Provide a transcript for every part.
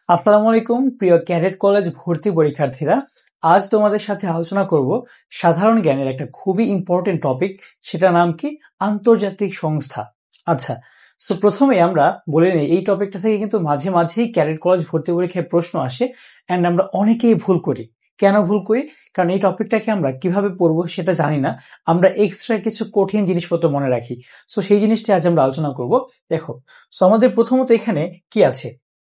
আসসালামু আলাইকুম প্রিয় ক্যাডেট কলেজ ভর্তি পরীক্ষার্থীরা। আজ তোমাদের সাথে আলোচনা করব সাধারণ জ্ঞানের একটা খুবই ইম্পর্টেন্ট টপিক, সেটা নাম কি? আন্তর্জাতিক সংস্থা। আচ্ছা, সো প্রথমে আমরা বলে নিই, এই টপিকটা থেকে কিন্তু মাঝে মাঝেই ক্যাডেট কলেজ ভর্তি পরীক্ষায় প্রশ্ন আসে অ্যান্ড আমরা অনেকেই ভুল করি। কেন ভুল করি? কারণ এই টপিকটাকে আমরা কিভাবে পড়বো সেটা জানি না, আমরা এক্সট্রা কিছু কঠিন জিনিসপত্র মনে রাখি। সো সেই জিনিসটি আজ আমরা আলোচনা করব। দেখো, সো আমাদের প্রথমত এখানে কি আছে,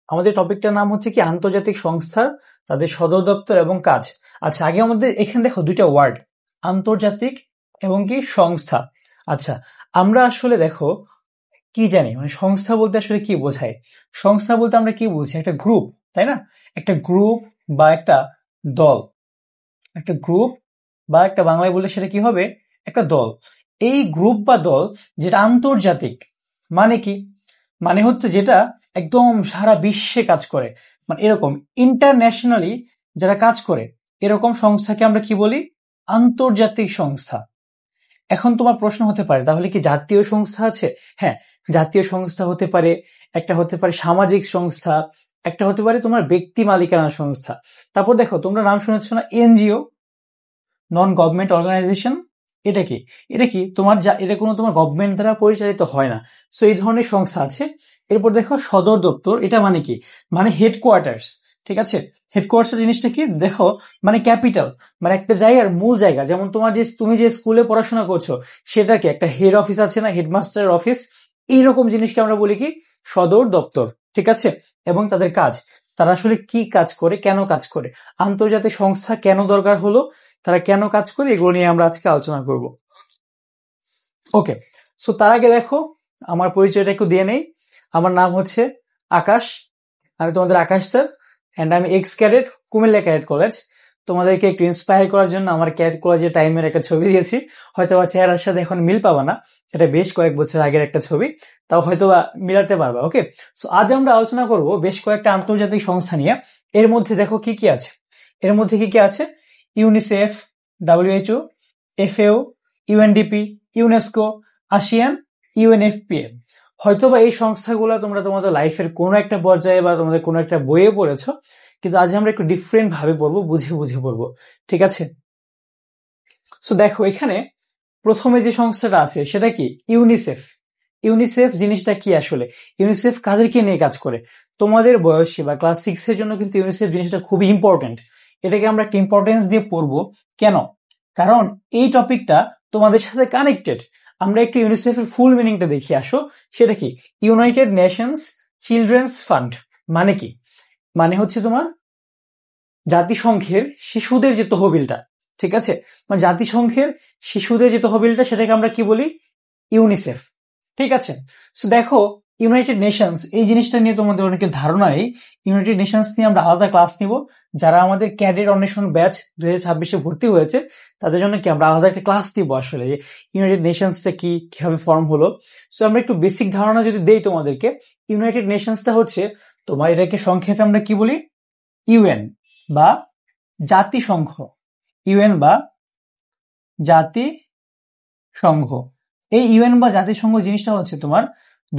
আমাদের টপিকটার নাম হচ্ছে কি আন্তর্জাতিক সংস্থা, তাদের সদর দপ্তর এবং কাজ। আচ্ছা, আগে আমাদের এখানে দেখো দুইটা ওয়ার্ড, আন্তর্জাতিক এবং কি সংস্থা। আচ্ছা, আমরা আসলে দেখো কি জানি, মানে সংস্থা বলতে আসলে কি বোঝায়? সংস্থা বলতে আমরা কি বুঝি? একটা গ্রুপ, তাই না? একটা গ্রুপ বা একটা দল, একটা গ্রুপ বা একটা বাংলায় বললে সেটা কি হবে? একটা দল। এই গ্রুপ বা দল যেটা আন্তর্জাতিক, মানে কি? মানে হচ্ছে যেটা একদম সারা বিশ্বে কাজ করে, মানে এরকম ইন্টারন্যাশনালি যারা কাজ করে, এরকম সংস্থাকে আমরা কি বলি? আন্তর্জাতিক সংস্থা। এখন তোমার প্রশ্ন হতে পারে, তাহলে কি জাতীয় সংস্থা আছে? হ্যাঁ, জাতীয় সংস্থা হতে পারে, একটা হতে পারে সামাজিক সংস্থা, একটা হতে পারে তোমার ব্যক্তি মালিকানা সংস্থা। তারপর দেখো, তোমরা নাম শুনেছ না এনজিও, নন গভর্নমেন্ট অর্গানাইজেশন। এটা কি? এটা কি তোমার এটা কোনো তোমার গভর্নমেন্ট দ্বারা পরিচালিত হয় না। সো এই ধরনের সংস্থা আছে। এরপর দেখো সদর দপ্তর, এটা মানে কি? মানে হেডকোয়ার্টার্স। ঠিক আছে, হেডকোয়ার্টার জিনিসটা কি দেখো, মানে ক্যাপিটাল, মানে একটা জায়গার মূল জায়গা। যেমন তোমার তুমি যে স্কুলে পড়াশোনা করছো, সেটা কি একটা হেড অফিস আছে না, হেডমাস্টারের অফিস? এইরকম জিনিসকে আমরা বলি কি? সদর দপ্তর। ঠিক আছে, এবং তাদের কাজ, তারা আসলে কি কাজ করে, কেন কাজ করে, আন্তর্জাতিক সংস্থা কেন দরকার হলো, তারা কেন কাজ করে, এগুলো নিয়ে আমরা আজকে আলোচনা করব। ওকে, সো তার আগে দেখো আমার পরিচয়টা একটু দিয়ে নেই। আমার নাম হচ্ছে আকাশ, আমি তোমাদের আকাশ স্যার, অ্যান্ড আমি x cadet, Comilla cadet college. তোমাদেরকে একটু ইন্সপায়ার করার জন্য আমার ক্যাডেট কলেজের টাইমের একটা ছবি দিয়েছি। হয়তো বা চেহারার সাথে এখন মিল পাবা না, এটা বেশ কয়েক বছর আগের একটা ছবি, তাও হয়তো বা মিলাতে পারবা। ওকে, সো আজ আমরা আলোচনা করব বেশ কয়েকটা আন্তর্জাতিক সংস্থা নিয়ে। এর মধ্যে দেখো কি কি আছে, এর মধ্যে কি কি আছে? UNICEF, WHO, FAO, UNDP, UNESCO, ASEAN, UNFPA. হয়তোবা এই সংস্থাগুলো তোমরা তোমাদের লাইফের কোনো একটা পর্যায়ে বা তোমাদের কোনো একটা বইয়ে পড়েছো, কিন্তু আজ আমরা একটু ডিফারেন্ট ভাবে পড়বো, বুঝে বুঝে পড়বো। ঠিক আছে, সো দেখো এখানে প্রথমে যে সংস্থাটা আছে সেটা কি? ইউনিসেফ। ইউনিসেফ জিনিসটা কি আসলে? ইউনিসেফ কাদেরকে নিয়ে কাজ করে? তোমাদের বয়সী বা ক্লাস 6 এর জন্য কিন্তু ইউনিসেফ জিনিসটা খুবই ইম্পর্টেন্ট। এটাকে আমরা একটা ইম্পর্টেন্স দিয়ে পড়বো। কেন? কারণ এই টপিকটা তোমাদের সাথে কানেক্টেড। আমরা একটু ইউনিসেফের ফুল মিনিংটা দেখি আসো। সেটা কি? United Nations children's fund. মানে কি? মানে হচ্ছে তোমার জাতিসংঘের শিশুদের যে তহবিলটা, ঠিক আছে, মানে জাতিসংঘের শিশুদের যে তহবিলটা, সেটাকে আমরা কি বলি? ইউনিসেফ। ঠিক আছে, সো দেখো ইউনাইটেড নেশনস এই জিনিসটা নিয়ে তোমাদের অনেকের ধারণা নেই। ইউনাইটেড নেশনস নিয়ে আমরা আলাদা ক্লাস নিব। যারা আমাদের ক্যাডেট অন্বেষণ ব্যাচ 2026-এ ভর্তি হয়েছে, তাদের জন্য কি আমরা আলাদা একটা ক্লাস দিব আসলে, যে ইউনাইটেড নেশনসটা কি, কিভাবে ফর্ম হলো। সো আমরা একটু বেসিক ধারণা যদি দেই তোমাদেরকে, ইউনাইটেড নেশনসটা হচ্ছে তোমার, এটাকে সংক্ষেপে আমরা কি বলি? ইউএন বা জাতিসংঘ। ইউএন বা জাতিসংঘ। এই ইউএন বা জাতিসংঘ জিনিসটা হচ্ছে তোমার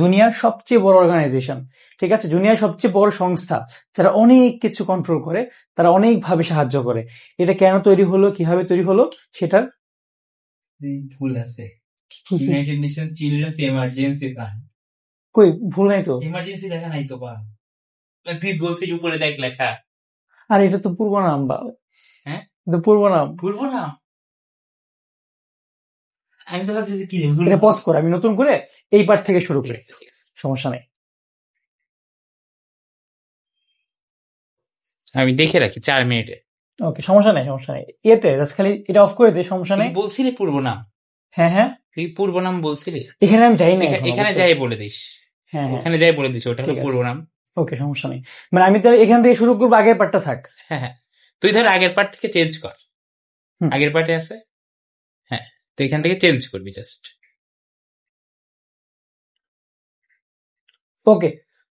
দুনিয়ার সবচেয়ে বড় অর্গানাইজেশন। ঠিক আছে, দুনিয়ার সবচেয়ে বড় সংস্থা, যারা অনেক কিছু কন্ট্রোল করে, তারা অনেকভাবে সাহায্য করে। এটা কেন তৈরি হলো, কিভাবে তৈরি হলো, সেটার ভুল আছে। United Nations children's emergency fund. কই ভুল নাই তো? এমার্জেন্সি লেখা নাই তো বা? তুই বলছিস উপরে দেখ লেখা। আর এটা তো পূর্ব নাম বা? হ্যাঁ, এটা পূর্ব নাম। পূর্ব নাম? আমি তো ভাবছি কি এটা পজ করে আমি নতুন করে এই পার্ট থেকে শুরু করি, সমস্যা নেই। আমি দেখে রাখি 4 মিনিটে। ওকে, সমস্যা নেই, সমস্যা নেই। এতে জাস্ট খালি এটা অফ করে দে, সমস্যা নেই। বলছিলি পূর্ব নাম? হ্যাঁ হ্যাঁ, তুই পূর্ব নাম বলছিলিস। এখানে আমি যাই না, এখানে যাই বলে দিস। হ্যাঁ হ্যাঁ, ওখানে যাই বলে দিস ওটা হলো ঠিক আছে। পূর্ব নাম। ওকে, সমস্যা নেই। মানে আমি তাহলে এখান থেকে শুরু করবো, আগের পার্টটা থাক। হ্যাঁ হ্যাঁ, তুই ধর আগের পার্ট থেকে চেঞ্জ কর। আগের পার্টে আছে, হ্যাঁ, তুই এখান থেকে চেঞ্জ করবি জাস্ট। ওকে,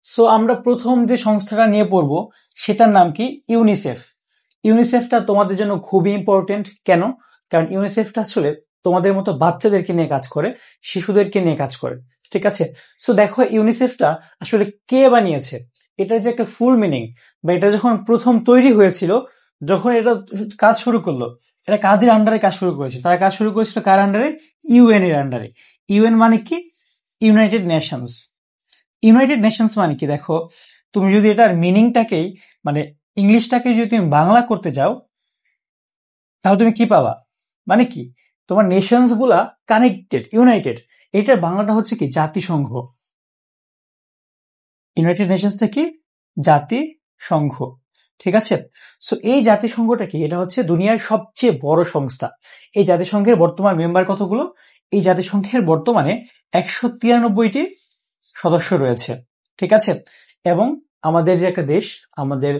সো আমরা প্রথম যে সংস্থাটা নিয়ে পড়বো সেটার নাম কি? ইউনিসেফ। ইউনিসেফটা তোমাদের জন্য খুবই ইম্পর্টেন্ট। কেন? কারণ ইউনিসেফটা আসলে তোমাদের মতো বাচ্চাদেরকে নিয়ে কাজ করে, শিশুদেরকে নিয়ে কাজ করে। ঠিক আছে, সো দেখো ইউনিসেফটা আসলে কে বানিয়েছে? এটার যে একটা ফুল মিনিং বা এটা যখন প্রথম তৈরি হয়েছিল, যখন এটা কাজ শুরু করলো, এটা কাদের আন্ডারে কাজ শুরু করেছিল? তারা কাজ শুরু করেছিল কার আন্ডারে? ইউএন এর আন্ডারে। ইউএন মানে কি? United Nations. ইউনাইটেড নেশনস মানে কি? দেখো, তুমি যদি এটার মিনিংটাকেই মানে ইংলিশটাকে যদি তুমি বাংলা করতে যাও, তাহলে তুমি কি পাবা? মানে কি, তোমার নেশনস গুলা কানেক্টেড, ইউনাইটেড। এটার বাংলাটা হচ্ছে কি? জাতিসংঘ। ইউনাইটেড নেশনসটা কি? জাতিসংঘ। ঠিক আছে? সো এই জাতিসংঘটা কি? এটা হচ্ছে দুনিয়ার সবচেয়ে বড় সংস্থা। এই জাতিসংঘের বর্তমান মেম্বার কতগুলো? এই জাতিসংঘের বর্তমানে 193টি সদস্য রয়েছে। ঠিক আছে? এবং আমাদের যে একটা দেশ, আমাদের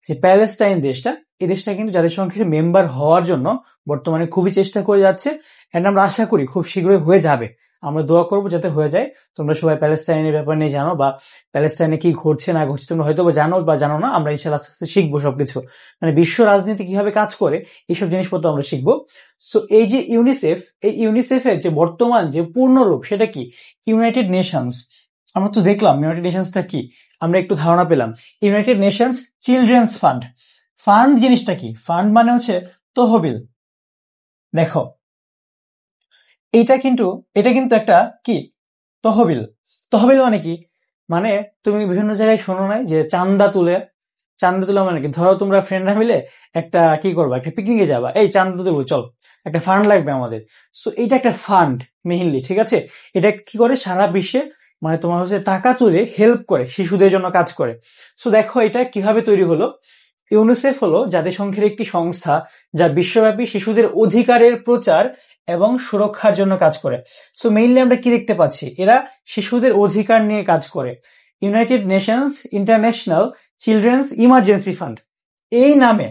যে প্যালেস্টাইন দেশটা, এই দেশটা কিন্তু জাতিসংঘের মেম্বার হওয়ার জন্য বর্তমানে খুবই চেষ্টা করে যাচ্ছে। এন্ড আমরা আশা করি খুব শীঘ্রই হয়ে যাবে। আমরা দোয়া করবো যাতে হয়ে যায়। তোমরা সবাই প্যালেস্টাইনের ব্যাপার নিয়ে জানো, বা প্যালেস্টাইনে কি ঘটছে না ঘটছে তোমরা হয়তো জানো বা জানো না। আমরা ইনশাআল্লাহ আস্তে আস্তে শিখবো সবকিছু, মানে বিশ্ব রাজনীতি কিভাবে কাজ করে এইসব জিনিসপত্র আমরা শিখবো। সো এই যে ইউনিসেফ, এই ইউনিসেফের যে বর্তমান যে পূর্ণরূপ সেটা কি? United Nations. আমরা তো দেখলাম ইউনাইটেড নেশনসটা কি, আমরা একটু ধারণা পেলাম। United Nations children's fund. Fund জিনিসটা কি? ফান্ড মানে হচ্ছে তহবিল। দেখো, এটা কিন্তু একটা কি? তহবিল। তহবিল মানে কি? মানে তুমি বিভিন্ন জায়গায় শোনো নাই যে চান্দা তুলে? চান্দা তোলা মানে কি? ধরো তোমরা ফ্রেন্ডরা মিলে একটা কি করবা, একটা পিকনিকে যাবা, এই চান্দা তুলবো চল, একটা ফান্ড লাগবে আমাদের। সো এটা একটা ফান্ড মেইনলি। ঠিক আছে? এটা কি করে? সারা বিশ্বে মানে তোমার হচ্ছে টাকা তুলে হেল্প করে, শিশুদের জন্য কাজ করে। সো দেখো এটা কিভাবে তৈরি হলো। ইউনিসেফ হলো জাতিসংঘের একটি সংস্থা যা বিশ্বব্যাপী শিশুদের অধিকারের প্রচার এবং সুরক্ষার জন্য কাজ করে। সো মেইনলি আমরা কি দেখতে পাচ্ছি? এরা শিশুদের অধিকার নিয়ে কাজ করে। United Nations international children's emergency fund, এই নামে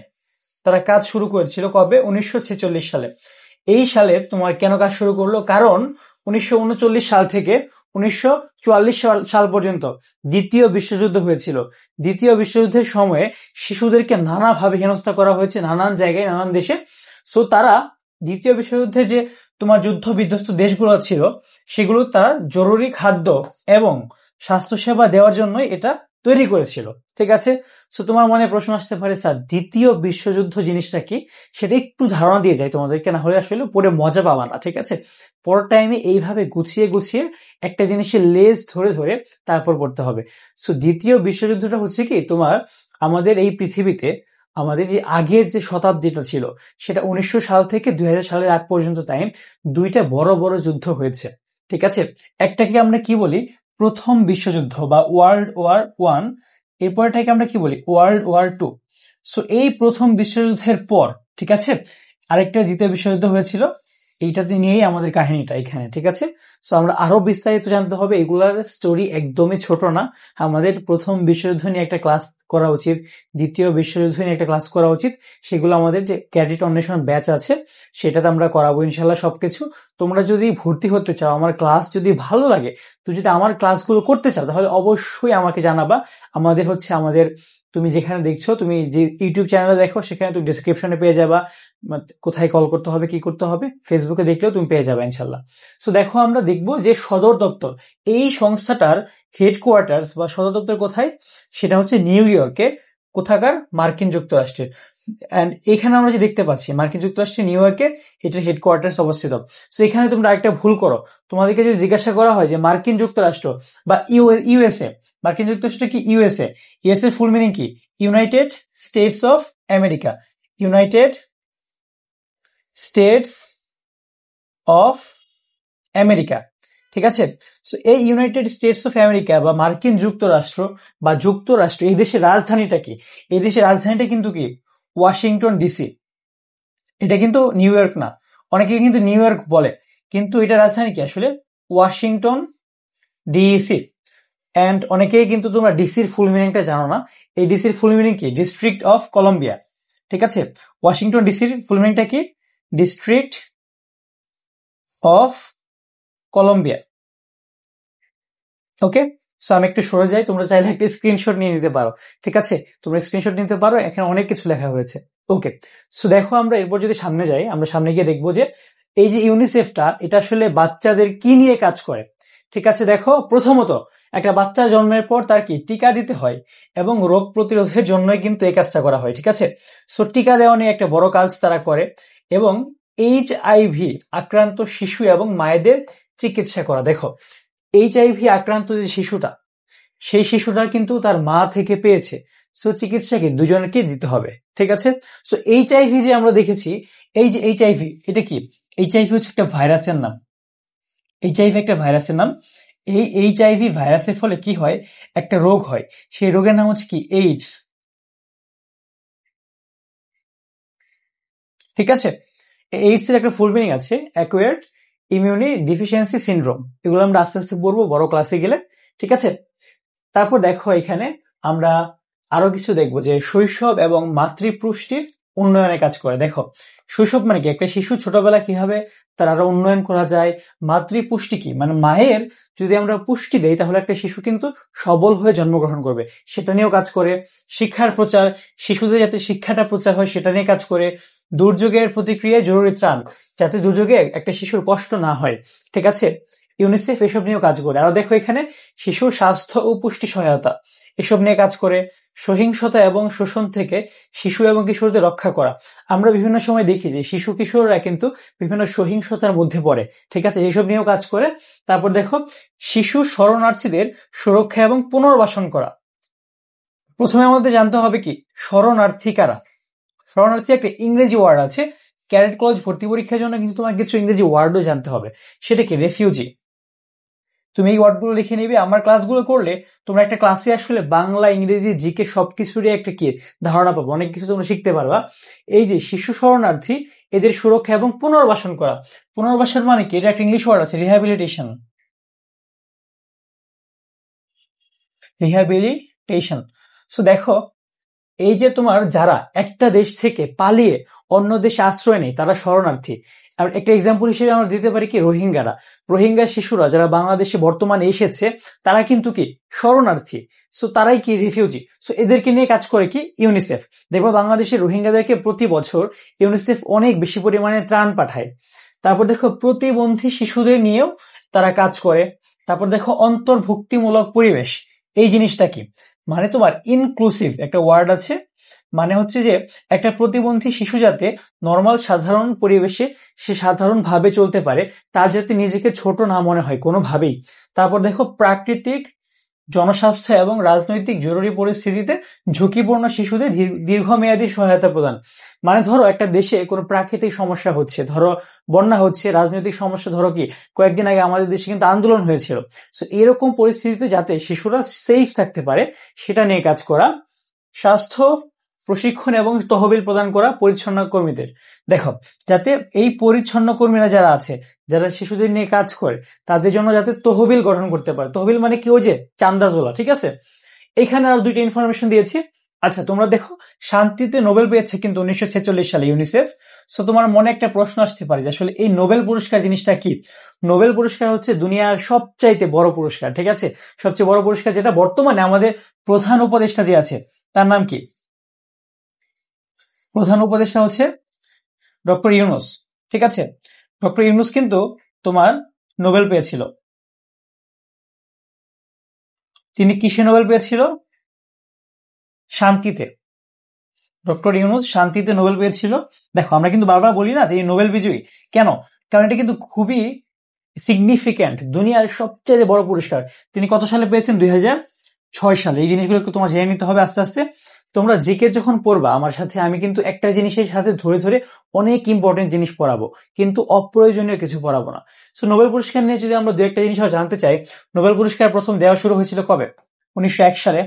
তারা কাজ শুরু করেছিল কবে? 1946 সালে। এই সালে তোমার কেন কাজ শুরু করলো? কারণ 1939 সাল থেকে 1944 সাল পর্যন্ত দ্বিতীয় বিশ্বযুদ্ধ হয়েছিল। দ্বিতীয় বিশ্বযুদ্ধের সময়ে শিশুদেরকে নানাভাবে হেনস্থা করা হয়েছে নানান জায়গায়, নানান দেশে। সো তারা দ্বিতীয় বিশ্বযুদ্ধে যে তোমার যুদ্ধ বিধ্বস্ত দেশগুলো ছিল, সেগুলো তারা জরুরি খাদ্য এবং স্বাস্থ্যসেবা দেওয়ার জন্যই এটা তৈরি করেছিল। ঠিক আছে? সো তোমার মনে প্রশ্ন আসতে পারে, স্যার দ্বিতীয় বিশ্বযুদ্ধ জিনিসটা কি? সেটা একটু ধারণা দিয়ে যায় তোমাদেরকে, না হলে আসলে পরে মজা পাবা না। ঠিক আছে? পরের টাইমে এইভাবে গুছিয়ে গুছিয়ে একটা জিনিসের লেজ ধরে ধরে তারপর পড়তে হবে। সো দ্বিতীয় বিশ্বযুদ্ধটা হচ্ছে কি, তোমার আমাদের এই পৃথিবীতে আমাদের যে আগের যে শতাব্দীটা ছিল, সেটা 1900 সাল থেকে 2000 সালের আগ পর্যন্ত টাইম দুইটা বড় বড় যুদ্ধ হয়েছে। ঠিক আছে? একটাকে আমরা কি বলি? প্রথম বিশ্বযুদ্ধ বা ওয়ার্ল্ড ওয়ার 1। এরপরটাকে আমরা কি বলি? World war 2। সো এই প্রথম বিশ্বযুদ্ধের পর, ঠিক আছে, আরেকটা দ্বিতীয় বিশ্বযুদ্ধ হয়েছিল। এইটাতে নিয়েই আমাদের কাহিনীটা এখানে। ঠিক আছে? সো আমরা আরো বিস্তারিত জানতে হবে। এগুলার স্টোরি একদমই ছোট না। আমাদের প্রথম বিশ্বযুদ্ধ নিয়ে একটা ক্লাস করা উচিত, দ্বিতীয় বিশ্বযুদ্ধ নিয়ে একটা ক্লাস করা উচিত। সেগুলো আমাদের যে ক্যাডেট অন্বেষণ ব্যাচ আছে সেটাতে আমরা করাবো ইনশাল্লাহ সবকিছু। তোমরা যদি ভর্তি হতে চাও, আমার ক্লাস যদি ভালো লাগে, তুমি যদি আমার ক্লাসগুলো করতে চাও, তাহলে অবশ্যই আমাকে জানাবা। আমাদের তুমি যেখানে দেখছো, তুমি যে ইউটিউব চ্যানেলে দেখো, সেখানে তুমি ডিসক্রিপশনে পেয়ে যাবা কোথায় কল করতে হবে, কি করতে হবে। ফেসবুকে দেখলেও তুমি পেয়ে যাবে ইনশাল্লাহ। সো দেখো, আমরা দেখবো যে সদর দপ্তর, এই সংস্থাটার হেডকোয়ার্টার্স বা সদর দপ্তর কোথায়? সেটা হচ্ছে নিউ ইয়র্কে। কোথাকার? মার্কিন যুক্তরাষ্ট্রের। এন্ড এখানে আমরা যে দেখতে পাচ্ছি মার্কিন যুক্তরাষ্ট্রের নিউ ইয়র্কে এটার হেডকোয়ার্টার্স অবস্থিত। সো এখানে তোমরা আরেকটা ভুল করো। তোমাদেরকে যদি জিজ্ঞাসা করা হয় যে মার্কিন যুক্তরাষ্ট্র বা ইউএসএ, মার্কিন যুক্তরাষ্ট্র কি? ইউএসএ। ইউএসএ ফুল মিনিং কি? United states of America. United states of America. ঠিক আছে? সো এই ইউনাইটেড স্টেটস অফ আমেরিকা বা মার্কিন যুক্তরাষ্ট্র বা যুক্তরাষ্ট্র, এই দেশের রাজধানীটা কি? এই দেশের রাজধানীটা কিন্তু কি? Washington DC. এটা কিন্তু নিউ ইয়র্ক না। অনেকে কিন্তু নিউ ইয়র্ক বলে, কিন্তু এটা রাজধানী কি আসলে? Washington DC. এন্ড অনেকেই কিন্তু তোমরা ডিসির ফুল মিনিংটা জানো না। এই ডিসির ফুল মিনিং কি? District of Colombia. ঠিক আছে? ওয়াশিংটন ডিসির ফুল মিনিংটা কি? District of Colombia. Okay? So আমি একটু সরে যাই, তোমরা চাইলে একটা স্ক্রিনশট নিয়ে নিতে পারো। ঠিক আছে? তোমরা স্ক্রিনশট নিতে পারো, এখানে অনেক কিছু লেখা হয়েছে। ওকে, সো দেখো, আমরা এরপর যদি সামনে যাই, আমরা সামনে গিয়ে দেখবো যে এই যে ইউনিসেফটা, এটা আসলে বাচ্চাদের কি নিয়ে কাজ করে। ঠিক আছে, দেখো প্রথমত একটা বাচ্চা জন্মের পর তার কি টিকা দিতে হয় এবং রোগ প্রতিরোধের জন্যই কিন্তু এই কাজটা করা হয়। ঠিক আছে, সো টিকা দেওয়া নিয়ে একটা বড় কাজ তারা করে এবং HIV আক্রান্ত শিশু এবং মায়েদের চিকিৎসা করা। দেখো HIV আক্রান্ত যে শিশুটা, সেই শিশুটা কিন্তু তার মা থেকে পেয়েছে, সো চিকিৎসাকে দুজনকে দিতে হবে। ঠিক আছে, সো HIV যে আমরা দেখেছি, এই যে HIV এটা কি, HIV হচ্ছে একটা ভাইরাসের নাম। HIV একটা ভাইরাসের নাম। এই HIV ভাইরাসের ফলে কি হয়, একটা রোগ হয়, সেই রোগের নাম হচ্ছে কি এইডস। ঠিক আছে, এইডস এর একটা ফুল মিনিং আছে অ্যাকোয়ার্ড ইমিউনি ডিফিসিয়েন্সি সিনড্রোম। এগুলো আমরা আস্তে আস্তে পড়বো বড় ক্লাসে গেলে। ঠিক আছে, তারপর দেখো এখানে আমরা আরো কিছু দেখবো যে শৈশব এবং মাতৃপুষ্টির উন্নয়নে কাজ করে। দেখো শৈশব মানে কি, একটা শিশু ছোটবেলা কিভাবে তার আরো উন্নয়ন করা যায়। মাতৃপুষ্টি কি, মানে মায়ের যদি আমরা পুষ্টি দেই তাহলে একটা শিশু কিন্তু সবল হয়ে জন্মগ্রহণ করবে, সেটা নিয়েও কাজ করে। শিক্ষার প্রচার, শিশুদের যাতে শিক্ষাটা প্রচার হয় সেটা নিয়ে কাজ করে। দুর্যোগের প্রতিক্রিয়ায় জরুরি ত্রাণ, যাতে দুর্যোগে একটা শিশুর কষ্ট না হয়। ঠিক আছে, ইউনিসেফ এসব নিয়েও কাজ করে। আর দেখো এখানে শিশুর স্বাস্থ্য ও পুষ্টি সহায়তা, এসব নিয়ে কাজ করে। সহিংসতা এবং শোষণ থেকে শিশু এবং কিশোরদের রক্ষা করা। আমরা বিভিন্ন সময় দেখি যে শিশু কিশোররা কিন্তু বিভিন্ন সহিংসতার মধ্যে পড়ে। ঠিক আছে, এইসব নিয়েও কাজ করে। তারপর দেখো শিশু শরণার্থীদের সুরক্ষা এবং পুনর্বাসন করা। প্রথমে আমাদের জানতে হবে কি শরণার্থী কারা। শরণার্থী একটা ইংরেজি ওয়ার্ড আছে, ক্যাডেট কলেজ ভর্তি পরীক্ষার জন্য কিন্তু তোমার কিছু ইংরেজি ওয়ার্ডও জানতে হবে। সেটা কি রেফিউজি। তুমি এই ওয়ার্ডগুলো লিখে নিবে, আমার ক্লাসগুলো করলে তোমরা একটা ক্লাসে আসলে বাংলা ইংরেজি জিকে সবকিছুরই একটা কি ধারণা পাবো, অনেক কিছু তোমরা শিখতে পারবা। এই যে শিশু শরণার্থী, এদের সুরক্ষা এবং পুনর্বাসন করা। পুনর্বাসন মানে কি, এটা একটা ইংলিশ ওয়ার্ড আছে রিহ্যাবিলিটেশন। রিহ্যাবিলিটেশন। সো দেখো এই যে তোমার যারা একটা দেশ থেকে পালিয়ে অন্য দেশে আশ্রয় নেই তারা শরণার্থী। আর একটা এক্সাম্পল হিসেবে আমরা দিতে পারি কি রোহিঙ্গারা। রোহিঙ্গা শিশুরা যারা বাংলাদেশে বর্তমানে এসেছে তারা কিন্তু কি শরণার্থী, সো তারাই কি রিফিউজি। সো এদেরকে নিয়ে কাজ করে কি ইউনিসেফ। দেখবো বাংলাদেশের রোহিঙ্গাদেরকে প্রতি বছর ইউনিসেফ অনেক বেশি পরিমাণে ত্রাণ পাঠায়। তারপর দেখো প্রতিবন্ধী শিশুদের নিয়েও তারা কাজ করে। তারপর দেখো অন্তর্ভুক্তিমূলক পরিবেশ, এই জিনিসটা কি, মানে তোমার ইনক্লুসিভ একটা ওয়ার্ড আছে, মানে হচ্ছে যে একটা প্রতিবন্ধী শিশু যাতে নর্মাল সাধারণ পরিবেশে সে সাধারণভাবে চলতে পারে, তার যাতে নিজেকে ছোট না মনে হয় কোনোভাবেই। তারপর দেখো প্রাকৃতিক, জনস্বাস্থ্য এবং রাজনৈতিক জরুরি পরিস্থিতিতে ঝুঁকিপূর্ণ শিশুদের দীর্ঘমেয়াদী সহায়তা প্রদান। মানে ধরো একটা দেশে কোনো প্রাকৃতিক সমস্যা হচ্ছে, ধরো বন্যা হচ্ছে, রাজনৈতিক সমস্যা, ধরো কি কয়েকদিন আগে আমাদের দেশে কিন্তু আন্দোলন হয়েছিল। সো এরকম পরিস্থিতিতে যাতে শিশুরা সেফ থাকতে পারে সেটা নিয়ে কাজ করা। স্বাস্থ্য প্রশিক্ষণ এবং তহবিল প্রদান করা পরিচ্ছন্ন কর্মীদের। দেখো যাতে এই পরিচ্ছন্ন কর্মীরা যারা আছে, যারা শিশুদের নিয়ে কাজ করে, তাদের জন্য যাতে তহবিল গঠন করতে পারে। তহবিল মানে কি, ওই যে চান্দা তোলা। ঠিক আছে, এখানে আর দুইটা ইনফরমেশন দিয়েছি। আচ্ছা তোমরা দেখো শান্তিতে নোবেল পেয়েছে কিন্তু 1946 সালে ইউনিসেফ। সো তোমার মনে একটা প্রশ্ন আসতে পারে যে আসলে এই নোবেল পুরস্কার জিনিসটা কি। নোবেল পুরস্কার হচ্ছে দুনিয়ার সবচাইতে বড় পুরস্কার। ঠিক আছে, সবচেয়ে বড় পুরস্কার, যেটা বর্তমানে আমাদের প্রধান উপদেষ্টা যে আছে তার নাম কি, প্রধান উপদেষ্টা হচ্ছে ডক্টর ইউনুস। ঠিক আছে, ডক্টর ইউনুস কিন্তু তোমার নোবেল পেয়েছিল। তিনি কিসে নোবেল পেয়েছিল, শান্তিতে। ডক্টর ইউনুস শান্তিতে নোবেল পেয়েছিল। দেখো আমরা কিন্তু বারবার বলি না যে এই নোবেল বিজয়ী, কেন, কারণ এটা কিন্তু খুবই সিগনিফিক্যান্ট, দুনিয়ার সবচেয়ে বড় পুরস্কার। তিনি কত সালে পেয়েছেন, 2006 সালে। এই জিনিসগুলো তোমার জেনে নিতে হবে আস্তে আস্তে। তোমরা জিকে যখন পড়বা আমার সাথে, আমি কিন্তু একটা জিনিসের সাথে ধরে ধরে অনেক ইম্পর্টেন্ট জিনিস পড়াবো, কিন্তু অপ্রয়োজনীয় কিছু পড়াবো না। সো নোবেল পুরস্কার নিয়ে যদি আমরা দু একটা জিনিস জানতে চাই, নোবেল পুরস্কার প্রথম দেওয়া শুরু হয়েছিল কবে, 1901 সালে।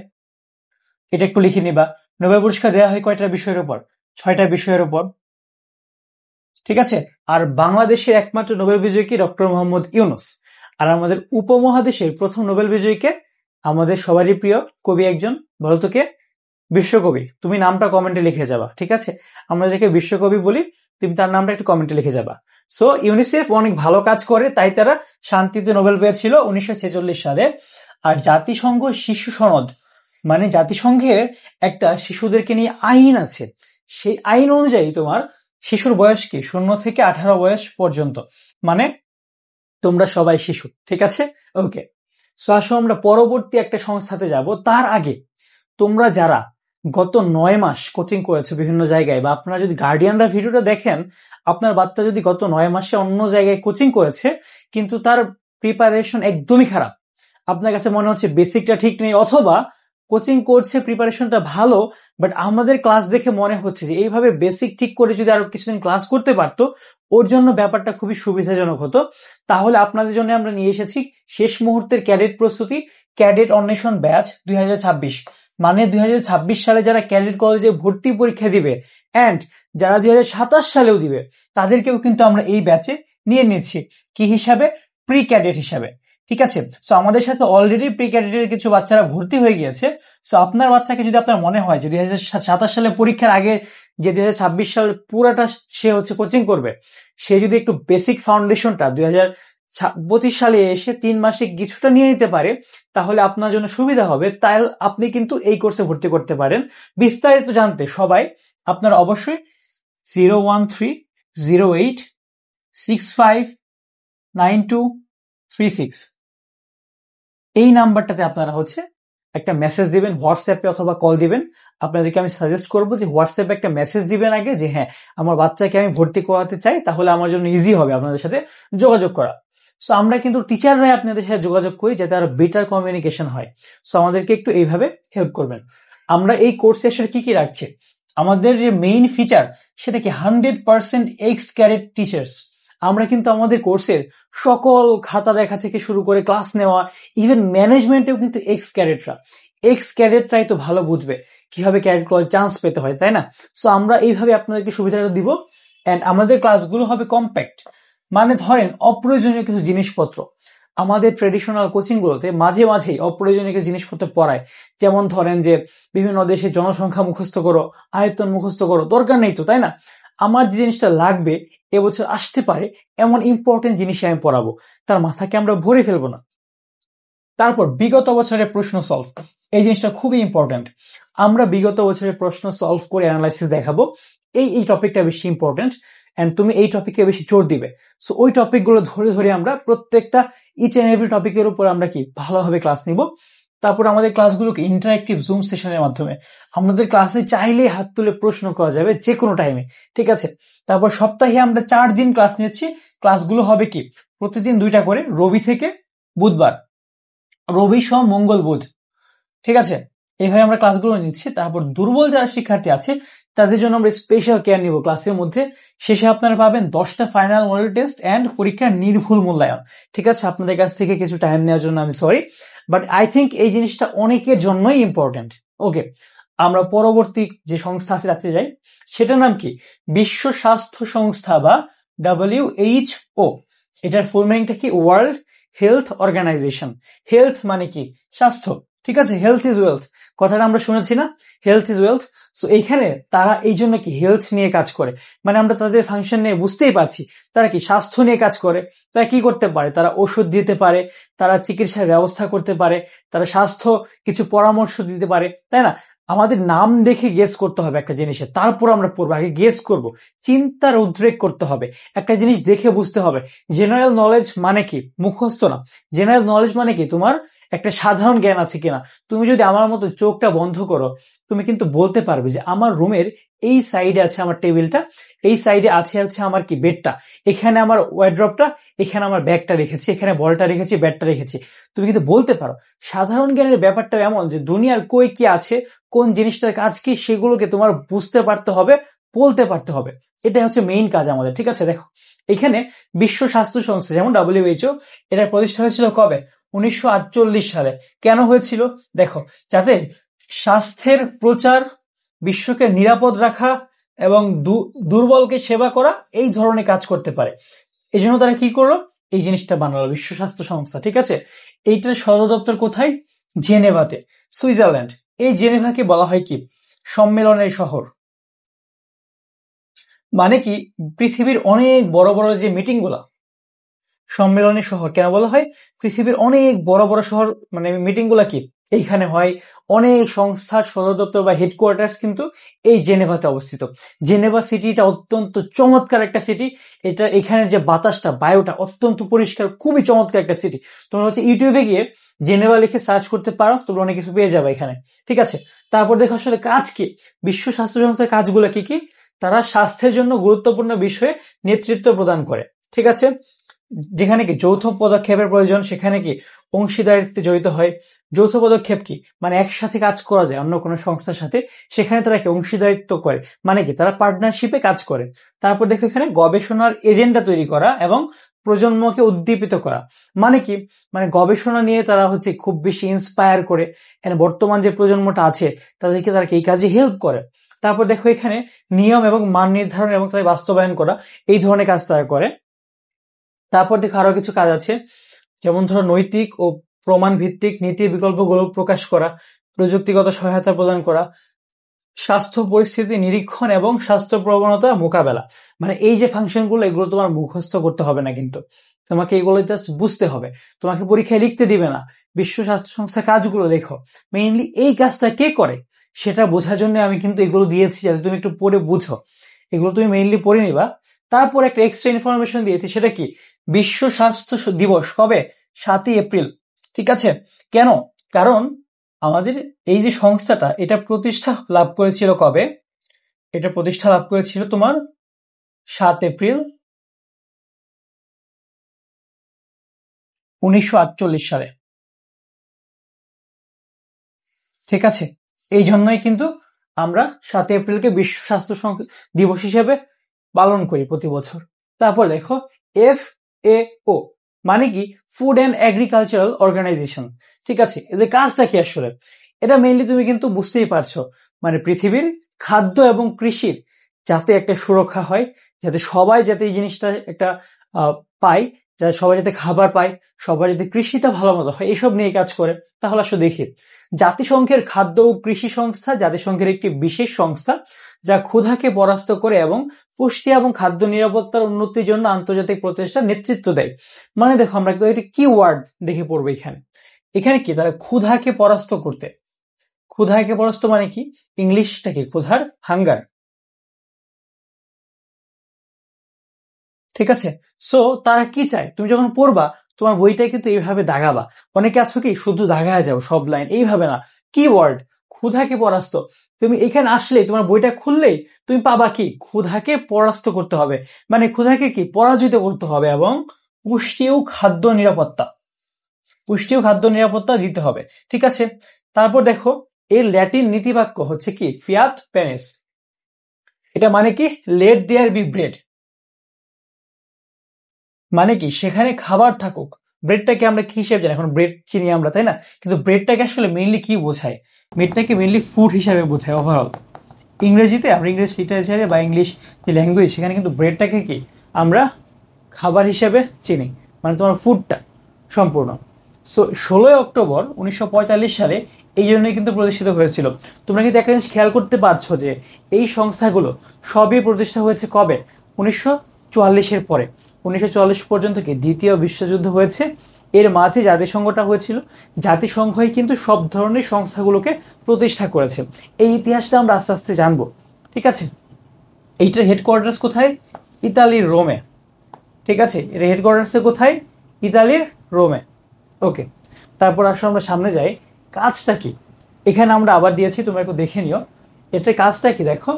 এটা একটু লিখে নিবা। নোবেল পুরস্কার দেওয়া হয় কয়টা বিষয়ের উপর, 6টা বিষয়ের উপর। ঠিক আছে, আর বাংলাদেশের একমাত্র নোবেল বিজয়ী কি, ডক্টর মোহাম্মদ ইউনুস। আর আমাদের উপমহাদেশের প্রথম নোবেল বিজয়ীকে, আমাদের সবারই প্রিয় কবি একজন, বলতো কে, বিশ্বকবি। তুমি নামটা কমেন্টে লিখে যাবা। ঠিক আছে, আমরা যাকে বিশ্বকবি বলি তুমি তার নামটা একটু কমেন্টে লিখে যাবা। সো ইউনিসেফ অনেক ভালো কাজ করে, তাই তারা শান্তিতে নোবেল পেয়েছিল 1946 সালে। আর জাতিসংঘ শিশু সনদ, মানে জাতিসংঘের একটা শিশুদেরকে নিয়ে আইন আছে, সেই আইন অনুযায়ী তোমার শিশুর বয়স কি 0 থেকে 18 বয়স পর্যন্ত। মানে তোমরা সবাই শিশু, ঠিক আছে? ওকে, সো আসো আমরা পরবর্তী একটা সংস্থাতে যাব। তার আগে তোমরা যারা গত 9 মাস কোচিং করেছো বিভিন্ন জায়গায়, বা আপনারা যদি গার্ডিয়ানরা ভিডিওটা দেখেন, আপনার বাচ্চা যদি গত 9 মাসে অন্য জায়গায় কোচিং করেছে কিন্তু তার প্রিপারেশন একদমই খারাপ, আপনার কাছে মনে হচ্ছে বেসিকটা ঠিক নেই, অথবা কোচিং করছে প্রিপারেশনটা ভালো, বাট আমাদের ক্লাস দেখে মনে হচ্ছে যে এইভাবে বেসিক ঠিক করে যদি আরো কিছুদিন ক্লাস করতে পারতো, ওর জন্য ব্যাপারটা খুবই সুবিধাজনক হতো। তাহলে আপনাদের জন্য আমরা নিয়ে এসেছি শেষ মুহূর্তের ক্যাডেট প্রস্তুতি, ক্যাডেট অন্বেষণ ব্যাচ 2026। মানে 2026 সালে যারা ক্যাডেট কলেজে ভর্তি পরীক্ষা দিবে অ্যান্ড যারা 2027 সালেও দিবে, তাদেরকেও কিন্তু আমরা এই ব্যাচে নিয়ে নিচ্ছি। কি হিসাবে? প্রি ক্যাডেট হিসাবে, ঠিক আছে? সো আমাদের সাথে অলরেডি প্রি ক্যাডেটের কিছু বাচ্চারা ভর্তি হয়ে গিয়েছে। সো আপনার বাচ্চাকে যদি আপনার মনে হয় যে 2027 সালে পরীক্ষার আগে যে 2026 সাল পুরাটা সে হচ্ছে কোচিং করবে, সে যদি একটু বেসিক ফাউন্ডেশনটা 2025 সালে এসে 3 মাসে কিছুটা নিয়ে নিতে পারে, তাহলে আপনার জন্য সুবিধা হবে। তাই আপনি কিন্তু এই কোর্সে ভর্তি করতে পারেন। বিস্তারিত জানতে সবাই আপনারা অবশ্যই 01308659236 এই নাম্বারটাতে আপনারা হচ্ছে একটা মেসেজ দিবেন, হোয়াটসঅ্যাপে অথবা কল দিবেন। আপনাদেরকে আমি সাজেস্ট করবো যে হোয়াটসঅ্যাপে একটা মেসেজ দিবেন আগে, যে হ্যাঁ আমার বাচ্চাকে আমি ভর্তি করাতে চাই, তাহলে আমার জন্য ইজি হবে আপনাদের সাথে যোগাযোগ করা। সো আমরা কিন্তু টিচাররাই আপনাদের সাথে যোগাযোগ করি যাতে আরো বেটার কমিউনিকেশন হয়। সো আমাদেরকে একটু এইভাবে হেল্প করবেন। আমরা এই কোর্সে আসলে কি কি রাখছি, আমাদের যে মেইন ফিচার সেটা কি 100% এক্স ক্যাডেট টিচার্স। আমরা কিন্তু আমাদের কোর্সের সকল খাতা দেখা থেকে শুরু করে ক্লাস নেওয়া, ইভেন ম্যানেজমেন্টেও কিন্তু এক্স ক্যাডেটরাই তো ভালো বুঝবে কিভাবে ক্যাডেট কলেজ চান্স পেতে হয়, তাই না? সো আমরা এইভাবে আপনাদেরকে সুবিধাটা দিব। অ্যান্ড আমাদের ক্লাসগুলো হবে কম্প্যাক্ট, মানে ধরেন অপ্রয়োজনীয় কিছু জিনিসপত্র আমাদের ট্রেডিশনাল কোচিং গুলোতে মাঝে মাঝেই অপ্রয়োজনীয় কিছু জিনিসপত্র পড়ায়। যেমন ধরেন যে বিভিন্ন দেশের জনসংখ্যা মুখস্থ করো, আয়তন মুখস্থ করো, দরকার নেই তো, তাই না? আমার যে জিনিসটা লাগবে এবছর আসতে পারে এমন ইম্পর্টেন্ট জিনিসই আমি পড়াবো, তার মাথাকে আমরা ভরে ফেলবো না। তারপর বিগত বছরের প্রশ্ন সলভ, এই জিনিসটা খুবই ইম্পর্টেন্ট। আমরা বিগত বছরের প্রশ্ন সলভ করে অ্যানালাইসিস দেখাবো। এই টপিকটা বেশি ইম্পর্টেন্ট, এন্ড তুমি এই টপিকে বেশি জোর দিবে। সো ওই টপিকগুলো ধরে ধরে আমরা প্রত্যেকটা ইচ এন্ড এভরি টপিকের উপর আমরা কি ভালোভাবে ক্লাস নিব। তারপর আমাদের ক্লাসগুলোকে ইন্টারেক্টিভ জুম সেশনের মাধ্যমে আমাদের ক্লাসে চাইলেই হাত তুলে প্রশ্ন করা যাবে যে কোনো টাইমে, ঠিক আছে? তারপর সপ্তাহে আমরা 4 দিন ক্লাস নিচ্ছি। ক্লাসগুলো হবে কি প্রতিদিন 2টা করে, রবি থেকে বুধবার, রবি সোম মঙ্গল বুধ, ঠিক আছে? এইভাবে আমরা ক্লাসগুলো নিচ্ছি। তারপর দুর্বল যারা শিক্ষার্থী আছে তাদের জন্য আমরা স্পেশাল কেয়ার নিব ক্লাসের মধ্যে। শেষে আপনারা পাবেন 10টা ফাইনাল মডেল টেস্ট অ্যান্ড পরীক্ষার নির্ভুল মূল্যায়ন, ঠিক আছে? আপনাদের কাছ থেকে কিছু টাইম নেওয়ার জন্য আমি সরি, বাট আই থিঙ্ক এই জিনিসটা অনেকের জন্যই ইম্পর্টেন্ট। ওকে, আমরা পরবর্তী যে সংস্থা আছে যাতে যাই, সেটার নাম কি? বিশ্ব স্বাস্থ্য সংস্থা বা WHO। এটার ফুল মিনিংটা কি? World health organisation. হেলথ মানে কি? স্বাস্থ্য, ঠিক আছে? হেলথ ইজ ওয়েলথ, কথাটা আমরা শুনেছি না? Health is wealth. সো এইখানে তারা এই জন্য কি হেলথ নিয়ে কাজ করে, মানে আমরা তাদের ফাংশন নিয়ে বুঝতেই পারছি তারা কি স্বাস্থ্য নিয়ে কাজ করে। তারা কি করতে পারে? তারা ওষুধ দিতে পারে, তারা চিকিৎসার ব্যবস্থা করতে পারে, তারা স্বাস্থ্য কিছু পরামর্শ দিতে পারে, তাই না? আমাদের নাম দেখে গেস করতে হবে একটা জিনিসের, তারপর আমরা পড়বো। আগে গেস করব, চিন্তার উদ্রেক করতে হবে, একটা জিনিস দেখে বুঝতে হবে। জেনারেল নলেজ মানে কি? মুখস্থ না। জেনারেল নলেজ মানে কি? তোমার একটা সাধারণ জ্ঞান আছে কিনা। তুমি যদি আমার মতো চোখটা বন্ধ করো, তুমি কিন্তু বলতে পারবে যে আমার রুমের এই সাইডে আছে আমার টেবিলটা, এই সাইডে আছে হচ্ছে আমার কি বেডটা, এখানে আমার ওয়ার্ড্রপটা, এখানে আমার ব্যাগটা রেখেছি, এখানে বলটা রেখেছি, ব্যাটটা রেখেছি। তুমি কিন্তু বলতে পারো। সাধারণ জ্ঞানের ব্যাপারটা এমন যে দুনিয়ার কই কি আছে, কোন জিনিসটার কাজ কি, সেগুলোকে তোমার বুঝতে পারতে হবে, বলতে পারতে হবে। এটাই হচ্ছে মেইন কাজ আমাদের, ঠিক আছে? দেখো এখানে বিশ্ব স্বাস্থ্য সংস্থা যেমন WHO, এটা প্রতিষ্ঠা হয়েছিল কবে? 1948 সালে। কেন হয়েছিল? দেখো, যাতে স্বাস্থ্যের প্রচার, বিশ্বকে নিরাপদ রাখা এবং দুর্বলকে সেবা করা, এই ধরনের কাজ করতে পারে। এই জন্য তারা কি করলো? এই জিনিসটা বানালো, বিশ্ব স্বাস্থ্য সংস্থা, ঠিক আছে? এইটার সদর দপ্তর কোথায়? জেনেভাতে, সুইজারল্যান্ড। এই জেনেভাকে বলা হয় কি? সম্মেলনের শহর। মানে কি পৃথিবীর অনেক বড় বড় যে মিটিং গুলা, সম্মেলনের শহর কেন বলা হয়? পৃথিবীর অনেক বড় বড় শহর মানে মিটিং গুলা কি এইখানে হয় অনেক সংস্থার সদর দপ্তর বা হেডকোয়ার্টার্স কিন্তু এই জেনেভাতে অবস্থিত। জেনেভা সিটিটা অত্যন্ত চমৎকার একটা সিটি। এটা এখানে যে বাতাসটা, বায়ুটা অত্যন্ত পরিষ্কার, খুবই চমৎকার একটা সিটি। তোমরা হচ্ছে ইউটিউবে গিয়ে জেনেভা লিখে সার্চ করতে পারো, তোমরা অনেক কিছু পেয়ে যাবে এখানে, ঠিক আছে। তারপর দেখো আসলে কাজ কি, বিশ্ব স্বাস্থ্য সংস্থার কাজগুলো কি কি। তারা স্বাস্থ্যের জন্য গুরুত্বপূর্ণ বিষয়ে নেতৃত্ব প্রদান করে, ঠিক আছে। যেখানে কি যৌথ পদক্ষেপের প্রয়োজন, সেখানে কি অংশীদারিত্বে জড়িত হয়। যৌথ পদক্ষেপ কি, মানে একসাথে কাজ করা যায় অন্য কোনো সংস্থার সাথে, সেখানে তারা কি অংশীদারিত্ব করে, মানে কি তারা পার্টনারশিপে কাজ করে। তারপর দেখো এখানে গবেষণার এজেন্ডা তৈরি করা এবং প্রজন্মকে উদ্দীপিত করা, মানে কি, মানে গবেষণা নিয়ে তারা হচ্ছে খুব বেশি ইন্সপায়ার করে, এখানে বর্তমান যে প্রজন্মটা আছে তাদেরকে তারা এই কাজে হেল্প করে। তারপর দেখো এখানে নিয়ম এবং মান নির্ধারণ এবং তাদের বাস্তবায়ন করা, এই ধরনের কাজ তারা করে। তারপর দেখো আরো কিছু কাজ আছে, যেমন ধরো নৈতিক ও প্রমাণ ভিত্তিক নীতি বিকল্পগুলো প্রকাশ করা, প্রযুক্তিগত সহায়তা প্রদান করা, স্বাস্থ্য পরিস্থিতি নিরীক্ষণ এবং স্বাস্থ্য প্রবণতা মোকাবেলা। মানে এই যে ফাংশনগুলো, এগুলো তোমার মুখস্থ করতে হবে না, কিন্তু তোমাকে এগুলো জাস্ট বুঝতে হবে। তোমাকে পরীক্ষায় লিখতে দিবে না, বিশ্ব স্বাস্থ্য সংস্থার কাজগুলো লেখো। মেইনলি এই কাজটা কে করে সেটা বোঝার জন্য আমি কিন্তু এগুলো দিয়েছি, যাতে তুমি একটু পড়ে বুঝো। এগুলো তুমি মেইনলি পড়ে নিবা। তারপর একটা এক্সট্রা ইনফরমেশন দিয়েছি, সেটা কি, বিশ্ব স্বাস্থ্য দিবস কবে, 7ই এপ্রিল, ঠিক আছে। কেন, কারণ আমাদের এই যে সংস্থাটা, এটা প্রতিষ্ঠা লাভ করেছিল কবে, এটা প্রতিষ্ঠা লাভ করেছিল তোমার 7 এপ্রিল 1948 সালে, ঠিক আছে। এই জন্যই কিন্তু আমরা 7 এপ্রিলকে বিশ্ব স্বাস্থ্য দিবস হিসেবে পালন করি প্রতি বছর। তারপর দেখো FAO, মানে কি ফুড অ্যান্ড এগ্রিকালচারাল অর্গানাইজেশন, ঠিক আছে। এই যে কাজটা কি আসলে, এটা মেইনলি তুমি কিন্তু বুঝতেই পারছো, মানে পৃথিবীর খাদ্য এবং কৃষির যাতে একটা সুরক্ষা হয়, যাতে সবাই যাতে এই জিনিসটা একটা পায়, যাতে সবাই যাতে খাবার পায়, সবার যাতে কৃষিটা ভালো মতো হয়, এসব নিয়ে কাজ করে। তাহলে আসলে দেখি, জাতিসংঘের খাদ্য ও কৃষি সংস্থা জাতিসংঘের একটি বিশেষ সংস্থা, যা ক্ষুধাকে পরাস্ত করে এবং পুষ্টি এবং খাদ্য নিরাপত্তার উন্নতির জন্য আন্তর্জাতিক প্রচেষ্টার নেতৃত্ব দেয়। মানে দেখো আমরা একটা কি ওয়ার্ড দেখে পড়বো এখানে, এখানে কি তারা ক্ষুধাকে পরাস্ত করতে, ক্ষুধাকে পরাস্ত মানে কি, ইংলিশটা কি, ক্ষুধার, হাঙ্গার, ঠিক আছে। সো তারা কি চায়, তুমি যখন পড়বা তোমার বইটা কিন্তু এইভাবে দাগাবা। অনেকে আছো কি শুধু দাগায় যাও সব লাইন, এইভাবে না। কিওয়ার্ড, ক্ষুধাকে পরাস্ত, তুমি এখানে আসলেই তোমার বইটা খুললেই তুমি পাবা কি, ক্ষুধাকে পরাস্ত করতে হবে, মানে ক্ষুধাকে কি পরাজিত করতে হবে, এবং পুষ্টি ও খাদ্য নিরাপত্তা, পুষ্টি ও খাদ্য নিরাপত্তা দিতে হবে, ঠিক আছে। তারপর দেখো এর ল্যাটিন নীতিবাক্য হচ্ছে কি, ফিয়াত পেনেস। এটা মানে কি, লেট দেয়ার বি ব্রেড, মানে কি সেখানে খাবার থাকুক। ব্রেডটাকে আমরা কি হিসেবে জানি, এখন ব্রেড চিনি আমরা, তাই না, কিন্তু ব্রেডটাকে আসলে মেইনলি কি বোঝায়, ব্রেডটাকে মেইনলি ফুড হিসাবে বোঝায় ওভারঅল। ইংরেজিতে আমরা ইংলিশ লিটারেচারে বা ইংলিশ যে ল্যাঙ্গুয়েজ, সেখানে কিন্তু ব্রেডটাকে কি আমরা খাবার হিসেবে চিনি, মানে তোমার ফুডটা সম্পূর্ণ। সো 16 অক্টোবর 1945 সালে এই জন্যই কিন্তু প্রতিষ্ঠিত হয়েছিল। তোমরা কিন্তু একটা জিনিস খেয়াল করতে পারছো যে এই সংস্থাগুলো সবই প্রতিষ্ঠা হয়েছে কবে, 1944-এর পরে। 1944 পর্যন্ত কি দ্বিতীয় বিশ্বযুদ্ধ হয়েছে, এর মাঝে জাতিসংঘটা হয়েছিল। জাতিসংঘই কিন্তু সব ধরনের সংস্থাগুলোকে প্রতিষ্ঠা করেছে। এই ইতিহাসটা আমরা আস্তে আস্তে জানবো, ঠিক আছে। এইটার হেডকোয়ার্টার্স কোথায়, ইতালির রোমে, ঠিক আছে। এর হেডকোয়ার্টার্সে কোথায়, ইতালির রোমে, ওকে। তারপর আসলে আমরা সামনে যাই, কাজটা কি, এখানে আমরা আবার দিয়েছি, তোমরা একটু দেখে নিও। এটার কাজটা কি দেখো,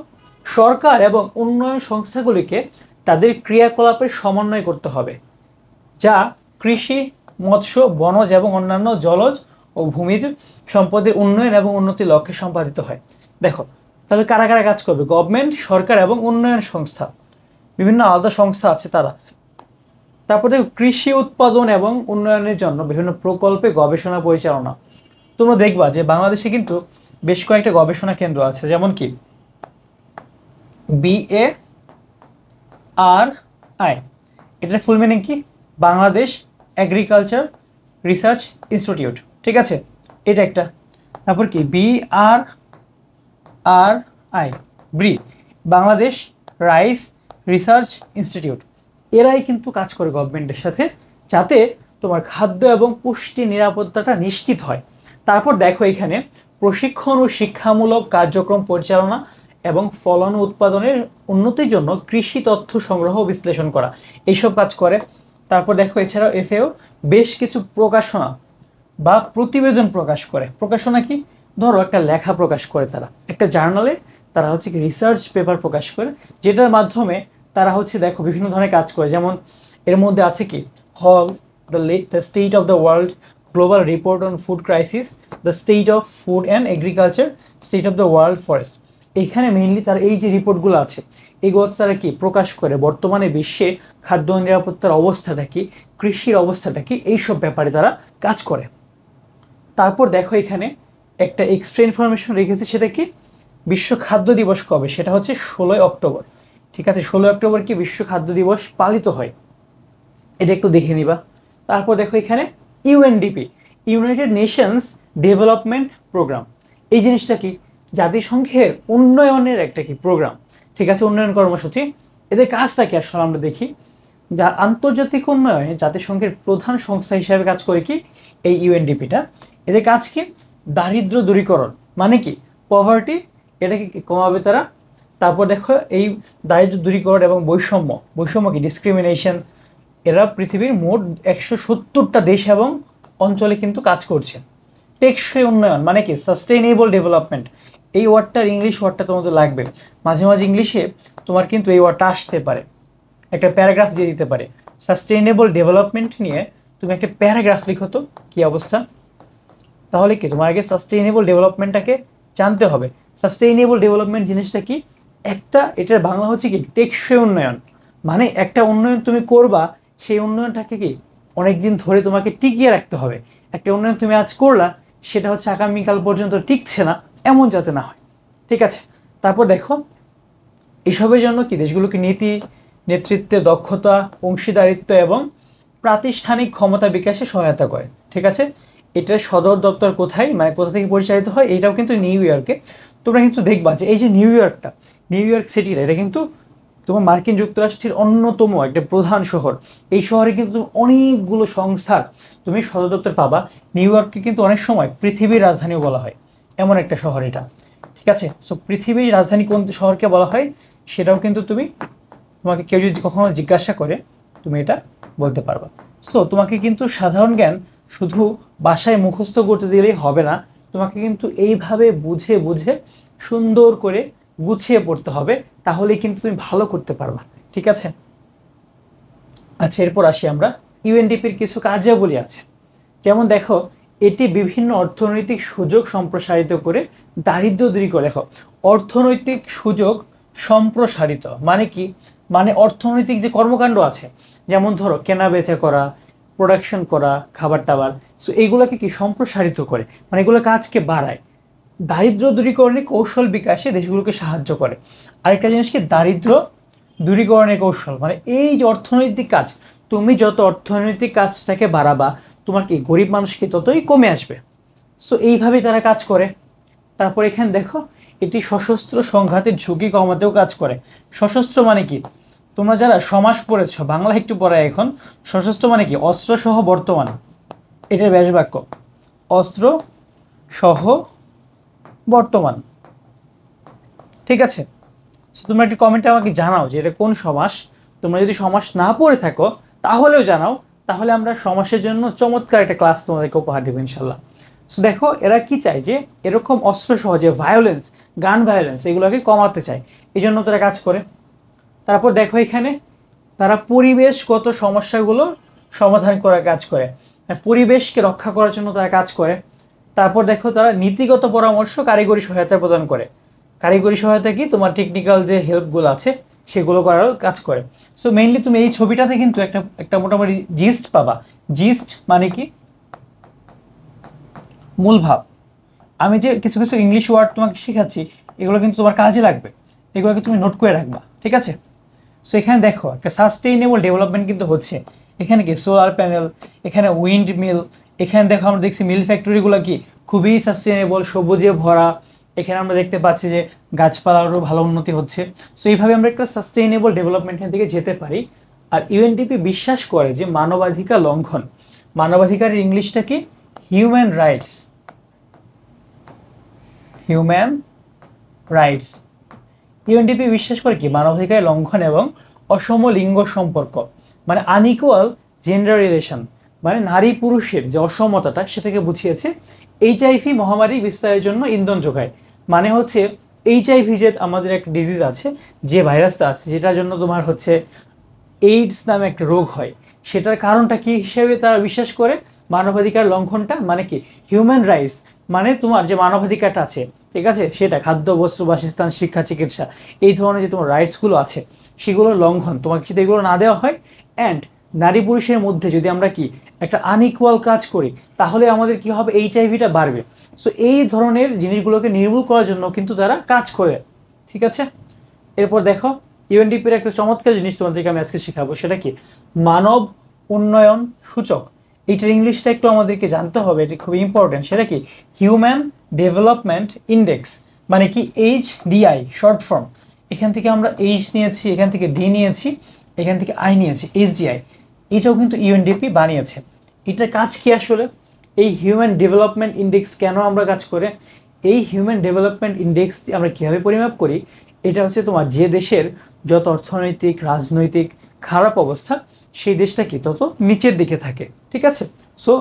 সরকার এবং উন্নয়ন সংস্থাগুলিকে তাদের ক্রিয়াকলাপের সমন্বয় করতে হবে, যা কৃষি, মৎস্য, বনজ এবং অন্যান্য জলজ ও ভূমিজ সম্পদের উন্নয়ন এবং উন্নতির লক্ষ্যে সম্পাদিত হয়। দেখো তাহলে কারা কারা কাজ করবে, গভর্নমেন্ট, সরকার এবং উন্নয়ন সংস্থা, বিভিন্ন আলাদা সংস্থা আছে তারা। তারপরে কৃষি উৎপাদন এবং উন্নয়নের জন্য বিভিন্ন প্রকল্পে গবেষণা পরিচালনা। তোমরা দেখবা যে বাংলাদেশে কিন্তু বেশ কয়েকটা গবেষণা কেন্দ্র আছে, যেমন কি BARI, এটার ফুল মিনিং কি, বাংলাদেশ এগ্রিকালচার রিসার্চ ইনস্টিটিউট, ঠিক আছে, এটা একটা। তারপর কি BRRI, Bangladesh rice research institute. এরাই কিন্তু কাজ করে গভর্নমেন্টের সাথে, যাতে তোমার খাদ্য এবং পুষ্টি নিরাপত্তাটা নিশ্চিত হয়। তারপর দেখো এখানে প্রশিক্ষণ ও শিক্ষামূলক কার্যক্রম পরিচালনা এবং ফলন ও উৎপাদনের উন্নতির জন্য কৃষি তথ্য সংগ্রহ ও বিশ্লেষণ করা, এইসব কাজ করে। তারপর দেখো এছাড়াও এফএও বেশ কিছু প্রকাশনা বা প্রতিবেদন প্রকাশ করে। প্রকাশনা কি? ধরো একটা লেখা প্রকাশ করে, তারা একটা জার্নালে তারা হচ্ছে কি রিসার্চ পেপার প্রকাশ করে, যেটার মাধ্যমে তারা হচ্ছে দেখো বিভিন্ন ধরনের কাজ করে। যেমন এর মধ্যে আছে কি হল the state of the world, global report on food crisis, the state of food and agriculture, state of the world forest. এইখানে মেইনলি তার এই যে রিপোর্টগুলো আছে এগুলো তারা কি প্রকাশ করে, বর্তমানে বিশ্বে খাদ্য নিরাপত্তার অবস্থাটা কি, কৃষির অবস্থাটা কি, এইসব ব্যাপারে তারা কাজ করে। তারপর দেখো এখানে একটা এক্সট্রা ইনফরমেশন রেখেছি, সেটা কি বিশ্ব খাদ্য দিবস কবে, সেটা হচ্ছে 16ই অক্টোবর। ঠিক আছে, 16ই অক্টোবর কি বিশ্ব খাদ্য দিবস পালিত হয়, এটা একটু দেখে নিবা। তারপর দেখো এখানে UNDP, United Nations Development Programme, এই জিনিসটা কি জাতিসংঘের উন্নয়নের একটা কি প্রোগ্রাম। ঠিক আছে, উন্নয়ন কর্মসূচি। এদের কাজটা কি আসলে আমরা দেখি, যা আন্তর্জাতিক উন্নয়নে জাতিসংঘের প্রধান সংস্থা হিসাবে কাজ করে কি এই ইউএনডিপিটা। এদের কাজ কি দারিদ্র দূরীকরণ, মানে কি পভার্টি, এটাকে কমাবে তারা। তারপর দেখো এই দারিদ্র দূরীকরণ এবং বৈষম্য কি ডিসক্রিমিনেশন, এরা পৃথিবীর মোট 170টা দেশ এবং অঞ্চলে কিন্তু কাজ করছে। টেকসই উন্নয়ন মানে কি সাস্টেইনেবল ডেভেলপমেন্ট, এই ওয়ার্ডটার ইংলিশ ওয়ার্ডটা তোমাদের লাগবে, মাঝে মাঝে ইংলিশে তোমার কিন্তু এই ওয়ার্ডটা আসতে পারে, একটা প্যারাগ্রাফ দিয়ে দিতে পারে। সাস্টেইনেবল ডেভেলপমেন্ট নিয়ে তুমি একটা প্যারাগ্রাফ লিখো তো কী অবস্থা। তাহলে কি তোমার আগে সাস্টেইনেবল ডেভেলপমেন্টটাকে জানতে হবে। সাস্টেইনেবল ডেভেলপমেন্ট জিনিসটা কি, এটার বাংলা হচ্ছে কি টেকসই উন্নয়ন, মানে একটা উন্নয়ন তুমি করবা, সেই উন্নয়নটাকে কি অনেক দিন ধরে তোমাকে টিকিয়ে রাখতে হবে। একটা উন্নয়ন তুমি আজ করলা, সেটা হচ্ছে আগামীকাল পর্যন্ত টিকছে না, এমন যাতে না হয়। ঠিক আছে, তারপর দেখো এসবের জন্য কি দেশগুলোকে নীতি, নেতৃত্বে দক্ষতা, অংশীদারিত্ব এবং প্রাতিষ্ঠানিক ক্ষমতা বিকাশে সহায়তা করে। ঠিক আছে, এটার সদর দপ্তর কোথায়, মানে কোথা থেকে পরিচালিত হয়, এটাও কিন্তু নিউ ইয়র্কে। তোমরা কিন্তু দেখবা যে এই যে নিউ ইয়র্ক সিটিটা, এটা কিন্তু তোমার মার্কিন যুক্তরাষ্ট্রের অন্যতম একটা প্রধান শহর। এই শহরে কিন্তু অনেকগুলো সংস্থার তুমি সদর দপ্তর পাবা। নিউ ইয়র্ককে কিন্তু অনেক সময় পৃথিবীর রাজধানীও বলা হয়, এমন একটা শহর এটা। ঠিক আছে, সো পৃথিবীর রাজধানী কোন শহরকে বলা হয় সেটাও কিন্তু তোমাকে কেউ যদি কখনো জিজ্ঞাসা করে তুমি এটা বলতে পারবা। সো তোমাকে কিন্তু সাধারণ জ্ঞান শুধু বাসায় মুখস্থ করতে দিলেই হবে না, তোমাকে কিন্তু এইভাবে বুঝে বুঝে সুন্দর করে গুছিয়ে পড়তে হবে, তাহলেই কিন্তু তুমি ভালো করতে পারবা। ঠিক আছে, আচ্ছা এরপর আসি আমরা ইউএনডিপির কিছু কার্যাবলী আছে। যেমন দেখো এটি বিভিন্ন অর্থনৈতিক সুযোগ সম্প্রসারিত করে দারিদ্র্য দূরী করে। দেখো অর্থনৈতিক সুযোগ সম্প্রসারিত মানে কি, মানে অর্থনৈতিক যে কর্মকাণ্ড আছে, যেমন ধরো কেনা বেচা করা, প্রোডাকশন করা, খাবার টাবার, সো এইগুলোকে কি সম্প্রসারিত করে, মানে এগুলো কাজকে বাড়ায়। দারিদ্র দূরীকরণে কৌশল বিকাশে দেশগুলোকে সাহায্য করে। আরেকটা জিনিস কি দারিদ্র দূরীকরণের কৌশল, মানে এই যে অর্থনৈতিক কাজ, তুমি যত অর্থনৈতিক কাজটাকে বাড়াবা তোমার কি গরিব মানুষকে ততই কমে আসবে। সো এইভাবেই তারা কাজ করে। তারপর এখানে দেখো এটি সশস্ত্র সংঘাতের ঝুঁকি কমাতেও কাজ করে। সশস্ত্র মানে কি, তোমরা যারা সমাস পড়েছ বাংলা একটু পড়ে এখন, সশস্ত্র মানে কি অস্ত্র সহ বর্তমান, এটার ব্যাস বাক্য অস্ত্র সহ বর্তমান। ঠিক আছে, তোমরা একটু কমেন্টে আমাকে জানাও যে এটা কোন সমাস। তোমরা যদি সমাস না পড়ে থাকো তাহলেও জানাও, তাহলে আমরা সমাসের জন্য চমৎকার একটা ক্লাস তোমাদেরকে উপহার দেবো ইনশাল্লাহ। সো দেখো এরা কি চায় যে এরকম অস্ত্র সহ যে ভায়োলেন্স, গান ভায়োলেন্স, এগুলোকে কমাতে চায়, এই জন্য তারা কাজ করে। তারপর দেখো এখানে তারা পরিবেশগত সমস্যাগুলো সমাধান করার কাজ করে, পরিবেশকে রক্ষা করার জন্য তারা কাজ করে। তারপর দেখো তারা নীতিগত পরামর্শ, কারিগরি সহায়তা প্রদান করে। কারিগরি সহায়তা কি, তোমার টেকনিক্যাল যে হেল্পগুলো আছে সেগুলো করারও কাজ করে। সো মেইনলি তুমি এই ছবিটাতে কিন্তু একটা মোটামুটি জিস্ট পাবা। জিস্ট মানে কি মূল ভাব। আমি যে কিছু কিছু ইংলিশ ওয়ার্ড তোমাকে শেখাচ্ছি এগুলো কিন্তু তোমার কাজে লাগবে, এগুলোকে তুমি নোট করে রাখবা। ঠিক আছে, সো এখানে দেখো একটা সাস্টেইনেবল ডেভেলপমেন্ট কিন্তু হচ্ছে। এখানে কি সোলার প্যানেল, এখানে উইন্ড মিল, এখানে দেখো আমরা দেখছি মিল ফ্যাক্টরিগুলো কি খুবই সাস্টেইনেবল, সবুজে ভরা। এখানে আমরা দেখতে পাচ্ছি যে গাছপালারও ভালো উন্নতি হচ্ছে। সো এইভাবে আমরা একটা সাস্টেইনেবল ডেভেলপমেন্টের দিকে যেতে পারি। আর ইউএনডিপি বিশ্বাস করে যে মানবাধিকার লঙ্ঘন, মানবাধিকারের ইংলিশটা কি human rights, human rights. UNDP বিশ্বাস করে কি মানবাধিকার লঙ্ঘন এবং অসম লিঙ্গ সম্পর্ক, মানে আনইকুয়াল জেন্ডার রিলেশন, মানে নারী পুরুষের যে অসমতাটা সেটাকে বুঝিয়েছে। এইচআইভি মহামারী বিস্তারের জন্য ইন্ধন যোগায়, মানে হচ্ছে এইচআইভি যে আমাদের একটা ডিজিজ আছে, যে ভাইরাসটা আছে, যেটার জন্য তোমার হচ্ছে এইডস নামে একটা রোগ হয়, সেটার কারণটা কি হিসেবে তারা বিশ্বাস করে মানবাধিকার লঙ্ঘনটা, মানে কি হিউম্যান রাইটস, মানে তোমার যে মানবাধিকারটা আছে, ঠিক আছে, সেটা খাদ্য, বস্ত্র, বাসস্থান, শিক্ষা, চিকিৎসা, এই ধরনের যে তোমার রাইটসগুলো আছে সেগুলোর লঙ্ঘন, তোমাকে যদি এগুলো না দেওয়া হয়, অ্যান্ড নারী পুরুষের মধ্যে যদি আমরা কি একটা আনইকুয়াল কাজ করি, তাহলে আমাদের কি হবে, এইচআইভিটা বাড়বে। সো এই ধরনের জিনিসগুলোকে নির্মূল করার জন্য কিন্তু তারা কাজ করে, ঠিক আছে। এরপর দেখো ইউএনডিপির একটা চমৎকার জিনিস তোমাদেরকে আমি আজকে শেখাবো, সেটা কি মানব উন্নয়ন সূচক। এইটার ইংলিশটা একটু আমাদেরকে জানতে হবে, এটা খুবই ইম্পর্টেন্ট। সেটা কি হিউম্যান ডেভেলপমেন্ট ইন্ডেক্স, মানে কি HDI শর্ট ফর্ম। এখান থেকে আমরা এইচ নিয়েছি, এখান থেকে ডি নিয়েছি, এখান থেকে আই নিয়েছি, HDI। এটাও কিন্তু ইউএনডিপি বানিয়েছে। এটার কাজ কি আসলে? এই হিউম্যান ডেভেলপমেন্ট ইন্ডেক্স কেন আমরা কাজ করে, এই হিউম্যান ডেভেলপমেন্ট ইন্ডেক্স আমরা কীভাবে পরিমাপ করি, এটা হচ্ছে তোমার যে দেশের যত অর্থনৈতিক রাজনৈতিক খারাপ অবস্থা, সেই দেশটা কি তত নিচের দিকে থাকে, ঠিক আছে। সো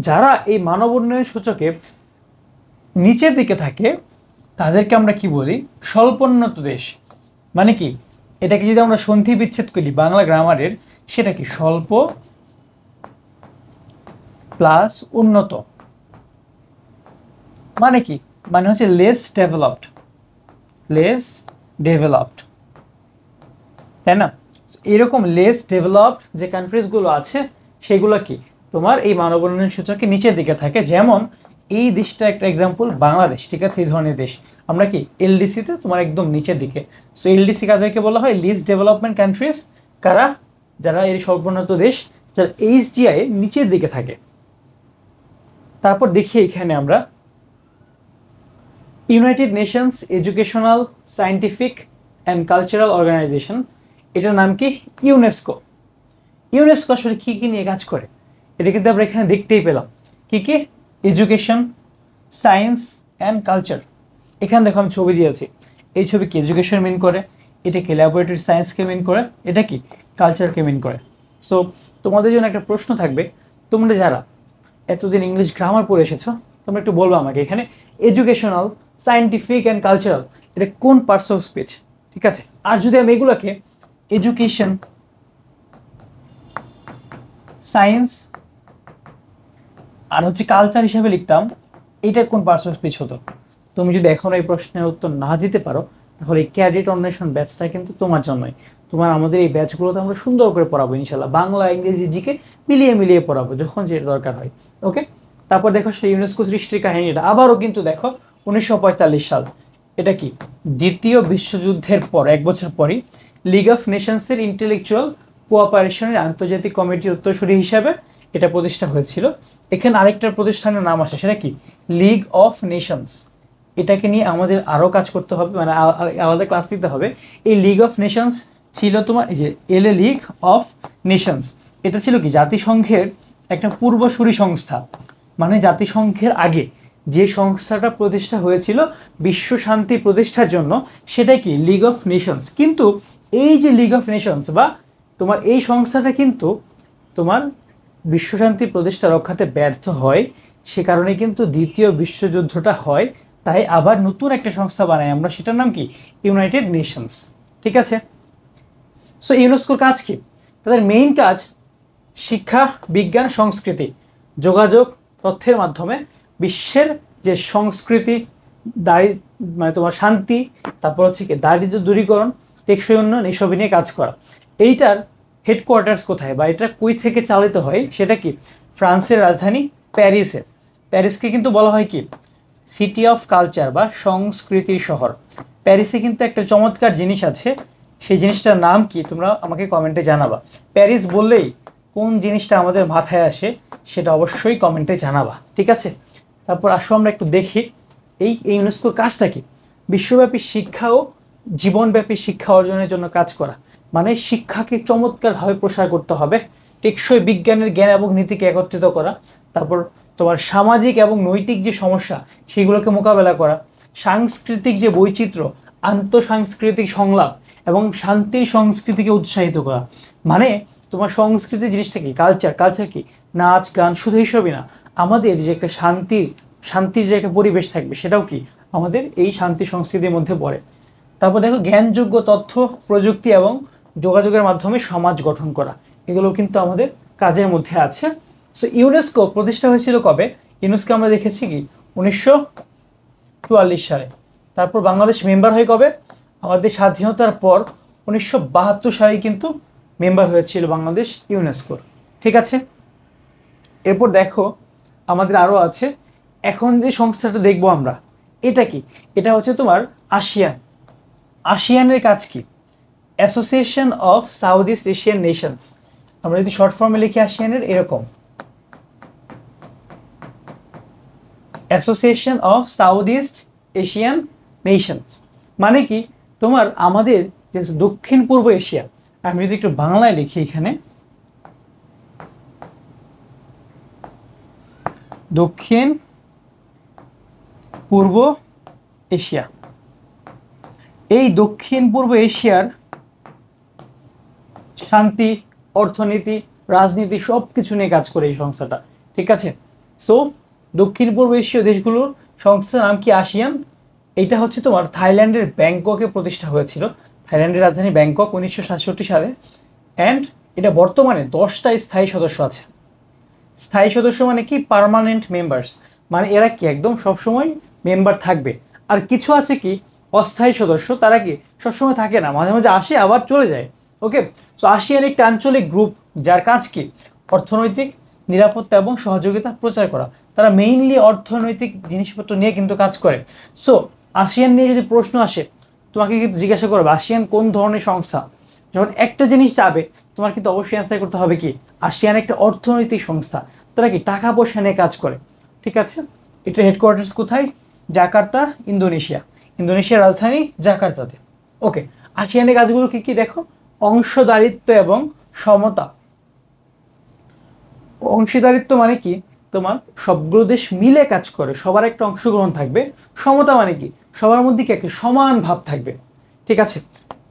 যারা এই মানব উন্নয়ন সূচকে নিচের দিকে থাকে তাদেরকে আমরা কি বলি, স্বল্পোন্নত দেশ। মানে কি এটাকে যদি আমরা সন্ধি বিচ্ছেদ করি বাংলা গ্রামারের, সেটা কি স্বল্প প্লাস উন্নত, মানে কি, মানে হচ্ছে লেস ডেভেলপড, লেস ডেভেলপড, তাই না। এরকম লেস ডেভেলপড যে কান্ট্রিজগুলো আছে সেগুলো কি তোমার এই মানব উন্নয়ন সূচকে নিচের দিকে থাকে। যেমন এই দেশটা একটা এক্সাম্পল, বাংলাদেশ, ঠিক আছে, এই ধরনের দেশ। আমরা কি এলডিসিতে তোমার একদম নিচের দিকে। সো এলডিসি কাদেরকে বলা হয়, লিস্ট ডেভেলপমেন্ট কান্ট্রিজ। কারা? যারা এই স্বল্পোন্নত দেশ, যারা HDI এর নিচের দিকে থাকে। তারপর দেখি এখানে আমরা United Nations Educational Scientific and Cultural Organization, এটার নাম কি ইউনেস্কো। ইউনেস্কো আসলে কী কী নিয়ে কাজ করে এটা কিন্তু আমরা এখানে দেখতেই পেলাম। কি কি? Education, science and culture. এখানে দেখো আমি ছবি দিয়েছি, এই ছবি কি এডুকেশন মিন করে, এটা কি ল্যাবরেটরি সায়েন্সকে মিন করে, এটা কি কালচারকে মিন করে। সো তোমাদের জন্য একটা প্রশ্ন থাকবে, তোমরা যারা এতদিন ইংলিশ গ্রামার পড়ে এসেছো, তোমরা একটু বলবো আমাকে এখানে এডুকেশনাল, সায়েন্টিফিক অ্যান্ড কালচারাল এটা কোন পার্টস অফ স্পিচ, ঠিক আছে। আর যদি আমি এগুলোকে এডুকেশন, সায়েন্স আর হচ্ছে কালচার হিসেবে লিখতাম, এটা কোন পার্টস অফ স্পিচ হতো? তুমি যদি এখন এই প্রশ্নের উত্তর না দিতে পারো, তাহলে এই ক্যাডেট অন্বেষণ ব্যাচটা কিন্তু তোমার জন্যই। তোমার আমাদের এই ব্যাচগুলোতে আমরা সুন্দর করে পড়াবো ইনশাল্লাহ, বাংলা ইংরেজি জিকে মিলিয়ে মিলিয়ে পড়াবো যখন যেটা দরকার হয়, ওকে। তারপর দেখো সেই ইউনেস্কো সৃষ্টির কাহিনীটা আবারও কিন্তু দেখো 1945 সাল। এটা কি দ্বিতীয় বিশ্বযুদ্ধের পর 1 বছর পরই লিগ অফ নেশনসের ইন্টেলেকচুয়াল কোঅপারেশনের আন্তর্জাতিক কমিটির উত্তরসূরি হিসাবে এটা প্রতিষ্ঠা হয়েছিল। এখানে আরেকটা প্রতিষ্ঠানের নাম আসে, সেটা কি লিগ অফ নেশনস। এটাকে নিয়ে আমাদের আরও কাজ করতে হবে, মানে আলাদা ক্লাস দিতে হবে। এই লিগ অফ নেশনস ছিল তোমার এই যে এলএ লিগ অফ নেশনস, এটা ছিল কি জাতিসংঘের একটা পূর্বসূরি সংস্থা। মানে জাতিসংঘের আগে যে সংস্থাটা প্রতিষ্ঠা হয়েছিল বিশ্ব শান্তি প্রতিষ্ঠার জন্য, সেটাই কি লিগ অফ নেশনস। কিন্তু এই যে লিগ অফ নেশনস বা তোমার এই সংস্থাটা কিন্তু তোমার বিশ্বশান্তি প্রতিষ্ঠা রক্ষাতে ব্যর্থ হয়, সে কারণে কিন্তু দ্বিতীয় বিশ্বযুদ্ধটা হয়। তাই আবার নতুন একটা সংস্থা বানাই আমরা, সেটার নাম কি ইউনাইটেড নেশনস, ঠিক আছে। সো ইউনেস্কোর কাজ কি? তাদের মেইন কাজ শিক্ষা, বিজ্ঞান, সংস্কৃতি, যোগাযোগ, তথ্যের মাধ্যমে বিশ্বের যে সংস্কৃতি, মানে তোমার শান্তি, তারপর হচ্ছে কি দারিদ্র্য দূরীকরণ, টেকসই উন্নয়ন, এইসব নিয়ে কাজ করা। এইটার হেডকোয়ার্টার্স কোথায় বা এটা কই থেকে চালিত হয়, সেটা কি ফ্রান্সের রাজধানী প্যারিসে। প্যারিসকে কিন্তু বলা হয় কি সিটি অফ কালচার বা সংস্কৃতির শহর। প্যারিসে কিন্তু একটা চমৎকার জিনিস আছে, সেই জিনিসটার নাম কি তোমরা আমাকে কমেন্টে জানাবা। প্যারিস বললেই কোন জিনিসটা আমাদের মাথায় আসে সেটা অবশ্যই কমেন্টে জানাবা, ঠিক আছে। তারপর আসো আমরা একটু দেখি এই ইউনেস্কোর কাজটা কি। বিশ্বব্যাপী শিক্ষা ও জীবনব্যাপী শিক্ষা অর্জনের জন্য কাজ করা, মানে শিক্ষাকে চমৎকারভাবে প্রসার করতে হবে, টেকসই বিজ্ঞানের জ্ঞান এবং নীতিকে একত্রিত করা, তারপর তোমার সামাজিক এবং নৈতিক যে সমস্যা সেগুলোকে মোকাবেলা করা, সাংস্কৃতিক যে বৈচিত্র্য, আন্তঃসাংস্কৃতিক সংলাপ এবং শান্তির সংস্কৃতিকে উৎসাহিত করা। মানে তোমার সংস্কৃতি জিনিসটা কি, কালচার কি, নাচ গান শুধু এইসবই না, আমাদের যে একটা শান্তির যে একটা পরিবেশ থাকবে সেটাও কি আমাদের এই শান্তি সংস্কৃতির মধ্যে পড়ে। তারপর দেখো জ্ঞানযোগ্য তথ্য প্রযুক্তি এবং যোগাযোগের মাধ্যমে সমাজ গঠন করা, এগুলো কিন্তু আমাদের কাজের মধ্যে আছে। সো ইউনেস্কো প্রতিষ্ঠা হয়েছিল কবে? ইউনেস্কো আমরা দেখেছি কি 1944 সালে। তারপর বাংলাদেশ মেম্বার হয় কবে? আমাদের স্বাধীনতার পর 1972 সালে কিন্তু মেম্বার হয়েছিল বাংলাদেশ ইউনেস্কোর। ঠিক আছে, এরপর দেখো আমাদের আরও আছে। এখন যে সংস্থাটা দেখবো আমরা, এটা কি? এটা হচ্ছে তোমার আসিয়ানের কাজ কি? Association of south east Asian Nations. আমরা যদি শর্ট ফর্মে লিখি আসিয়ানের, এরকম association of south east Asian Nations. মানে কি তোমার আমাদের যে দক্ষিণ পূর্ব এশিয়া, আমি যদি একটু বাংলায় লিখি এখানে, দক্ষিণ পূর্ব এশিয়া, এই দক্ষিণ পূর্ব এশিয়ার শান্তি, অর্থনীতি, রাজনীতি সব কিছু নিয়ে কাজ করে এই সংস্থাটা। ঠিক আছে, সো দক্ষিণ পূর্ব এশীয় দেশগুলোর সংস্থার নাম কি? আসিয়ান। এটা হচ্ছে তোমার থাইল্যান্ডের ব্যাংককে প্রতিষ্ঠা হয়েছিল, থাইল্যান্ডের রাজধানী ব্যাংকক 1967 সালে। অ্যান্ড এটা বর্তমানে 10টা স্থায়ী সদস্য আছে। স্থায়ী সদস্য মানে কি? পার্মানেন্ট মেম্বার্স, মানে এরা কি একদম সবসময় মেম্বার থাকবে। আর কিছু আছে কি অস্থায়ী সদস্য, তারা কি সবসময় থাকে না, মাঝে মাঝে আসে আবার চলে যায়। ওকে, সো আসিয়ান একটি আঞ্চলিক গ্রুপ যার কাজ কি অর্থনৈতিক নিরাপত্তা এবং সহযোগিতা প্রচার করা। তারা মেইনলি অর্থনৈতিক জিনিসপত্র নিয়ে কিন্তু কাজ করে। সো আসিয়ান নিয়ে যদি প্রশ্ন আসে, তোমাকে কিন্তু জিজ্ঞাসা করবে আসিয়ান কোন ধরনের সংস্থা। যখন একটা জিনিস যাবে তোমার কিন্তু অবশ্যই অ্যান্সার করতে হবে কি আসিয়ান একটা অর্থনৈতিক সংস্থা, তারা কি টাকা পয়সা নিয়ে কাজ করে। ঠিক আছে, এটা হেডকোয়ার্টার্স কোথায়? জাকার্তা, ইন্দোনেশিয়ার রাজধানী জাকার্তাতে। ওকে, আসিয়ানের কাজগুলো কি কি দেখো? অংশদারিত্ব এবং সমতা। অংশীদারিত্ব মানে কি তোমার সবগুলো দেশ মিলে কাজ করে, সবার একটা অংশগ্রহণ থাকবে। সমতা মানে কি সবার মধ্যে কি একটা সমান ভাব থাকবে। ঠিক আছে,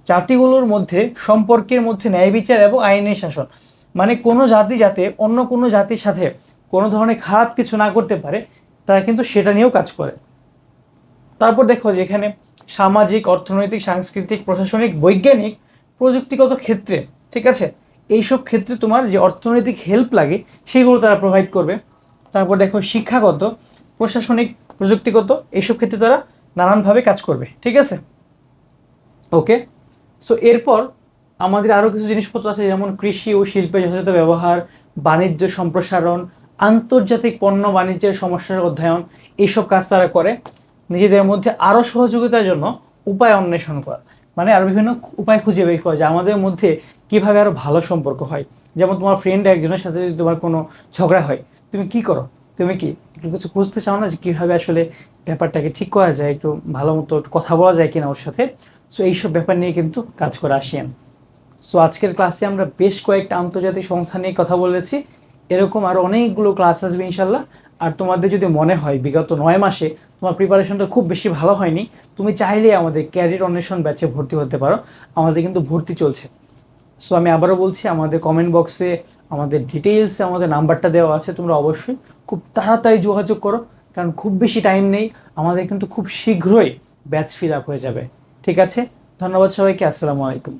জাতিগুলোর মধ্যে সম্পর্কের মধ্যে ন্যায় বিচার এবং আইনের শাসন, মানে কোনো জাতি যাতে অন্য কোনো জাতির সাথে কোনো ধরনের খারাপ কিছু না করতে পারে, তারা কিন্তু সেটা নিয়েও কাজ করে। তারপর দেখো যে এখানে সামাজিক, অর্থনৈতিক, সাংস্কৃতিক, প্রশাসনিক, বৈজ্ঞানিক, প্রযুক্তিগত ক্ষেত্রে, ঠিক আছে, এইসব ক্ষেত্রে তোমার যে অর্থনৈতিক হেল্প লাগে সেগুলো তারা প্রোভাইড করবে। তারপর দেখো শিক্ষাগত, প্রশাসনিক, প্রযুক্তিগত এইসব ক্ষেত্রে তারা নানানভাবে কাজ করবে। ঠিক আছে, ওকে। সো এরপর আমাদের আরও কিছু জিনিসপত্র আছে, যেমন কৃষি ও শিল্পের যথাযথ ব্যবহার, বাণিজ্য সম্প্রসারণ, আন্তর্জাতিক পণ্য বাণিজ্যের সমস্যার অধ্যয়ন, এইসব কাজ তারা করে। নিজেদের মধ্যে আরও সহযোগিতার জন্য উপায় অন্বেষণ করা, মানে আরও বিভিন্ন উপায় খুঁজে বের করা যে আমাদের মধ্যে কীভাবে আরও ভালো সম্পর্ক হয়। যেমন তোমার ফ্রেন্ড একজনের সাথে যদি তোমার কোনো ঝগড়া হয়, তুমি কি করো? তুমি কি একটু কিছু খুঁজতে চাও না যে কীভাবে আসলে ব্যাপারটাকে ঠিক করা যায়, একটু ভালো মতো কথা বলা যায় কিনা ওর সাথে। সো এইসব ব্যাপার নিয়ে কিন্তু কাজ করে আসিয়ান। সো আজকের ক্লাসে আমরা বেশ কয়েকটা আন্তর্জাতিক সংস্থা নিয়ে কথা বলেছি, এরকম আরও অনেকগুলো ক্লাস আসবে ইনশাল্লাহ। আর তোমাদের যদি মনে হয় বিগত 9 মাসে তোমার প্রিপারেশনটা খুব বেশি ভালো হয়নি, তুমি চাইলে আমাদের ক্যারিয়ার অন্বেষণ ব্যাচে ভর্তি হতে পারো, আমাদের কিন্তু ভর্তি চলছে। সো আমি আবারও বলছি, আমাদের কমেন্ট বক্সে আমাদের ডিটেইলসে আমাদের নাম্বারটা দেওয়া আছে, তোমরা অবশ্যই খুব তাড়াতাড়ি যোগাযোগ করো, কারণ খুব বেশি টাইম নেই, আমাদের কিন্তু খুব শীঘ্রই ব্যাচ ফিল আপ হয়ে যাবে। ঠিক আছে, ধন্যবাদ সবাইকে, আসসালামু আলাইকুম।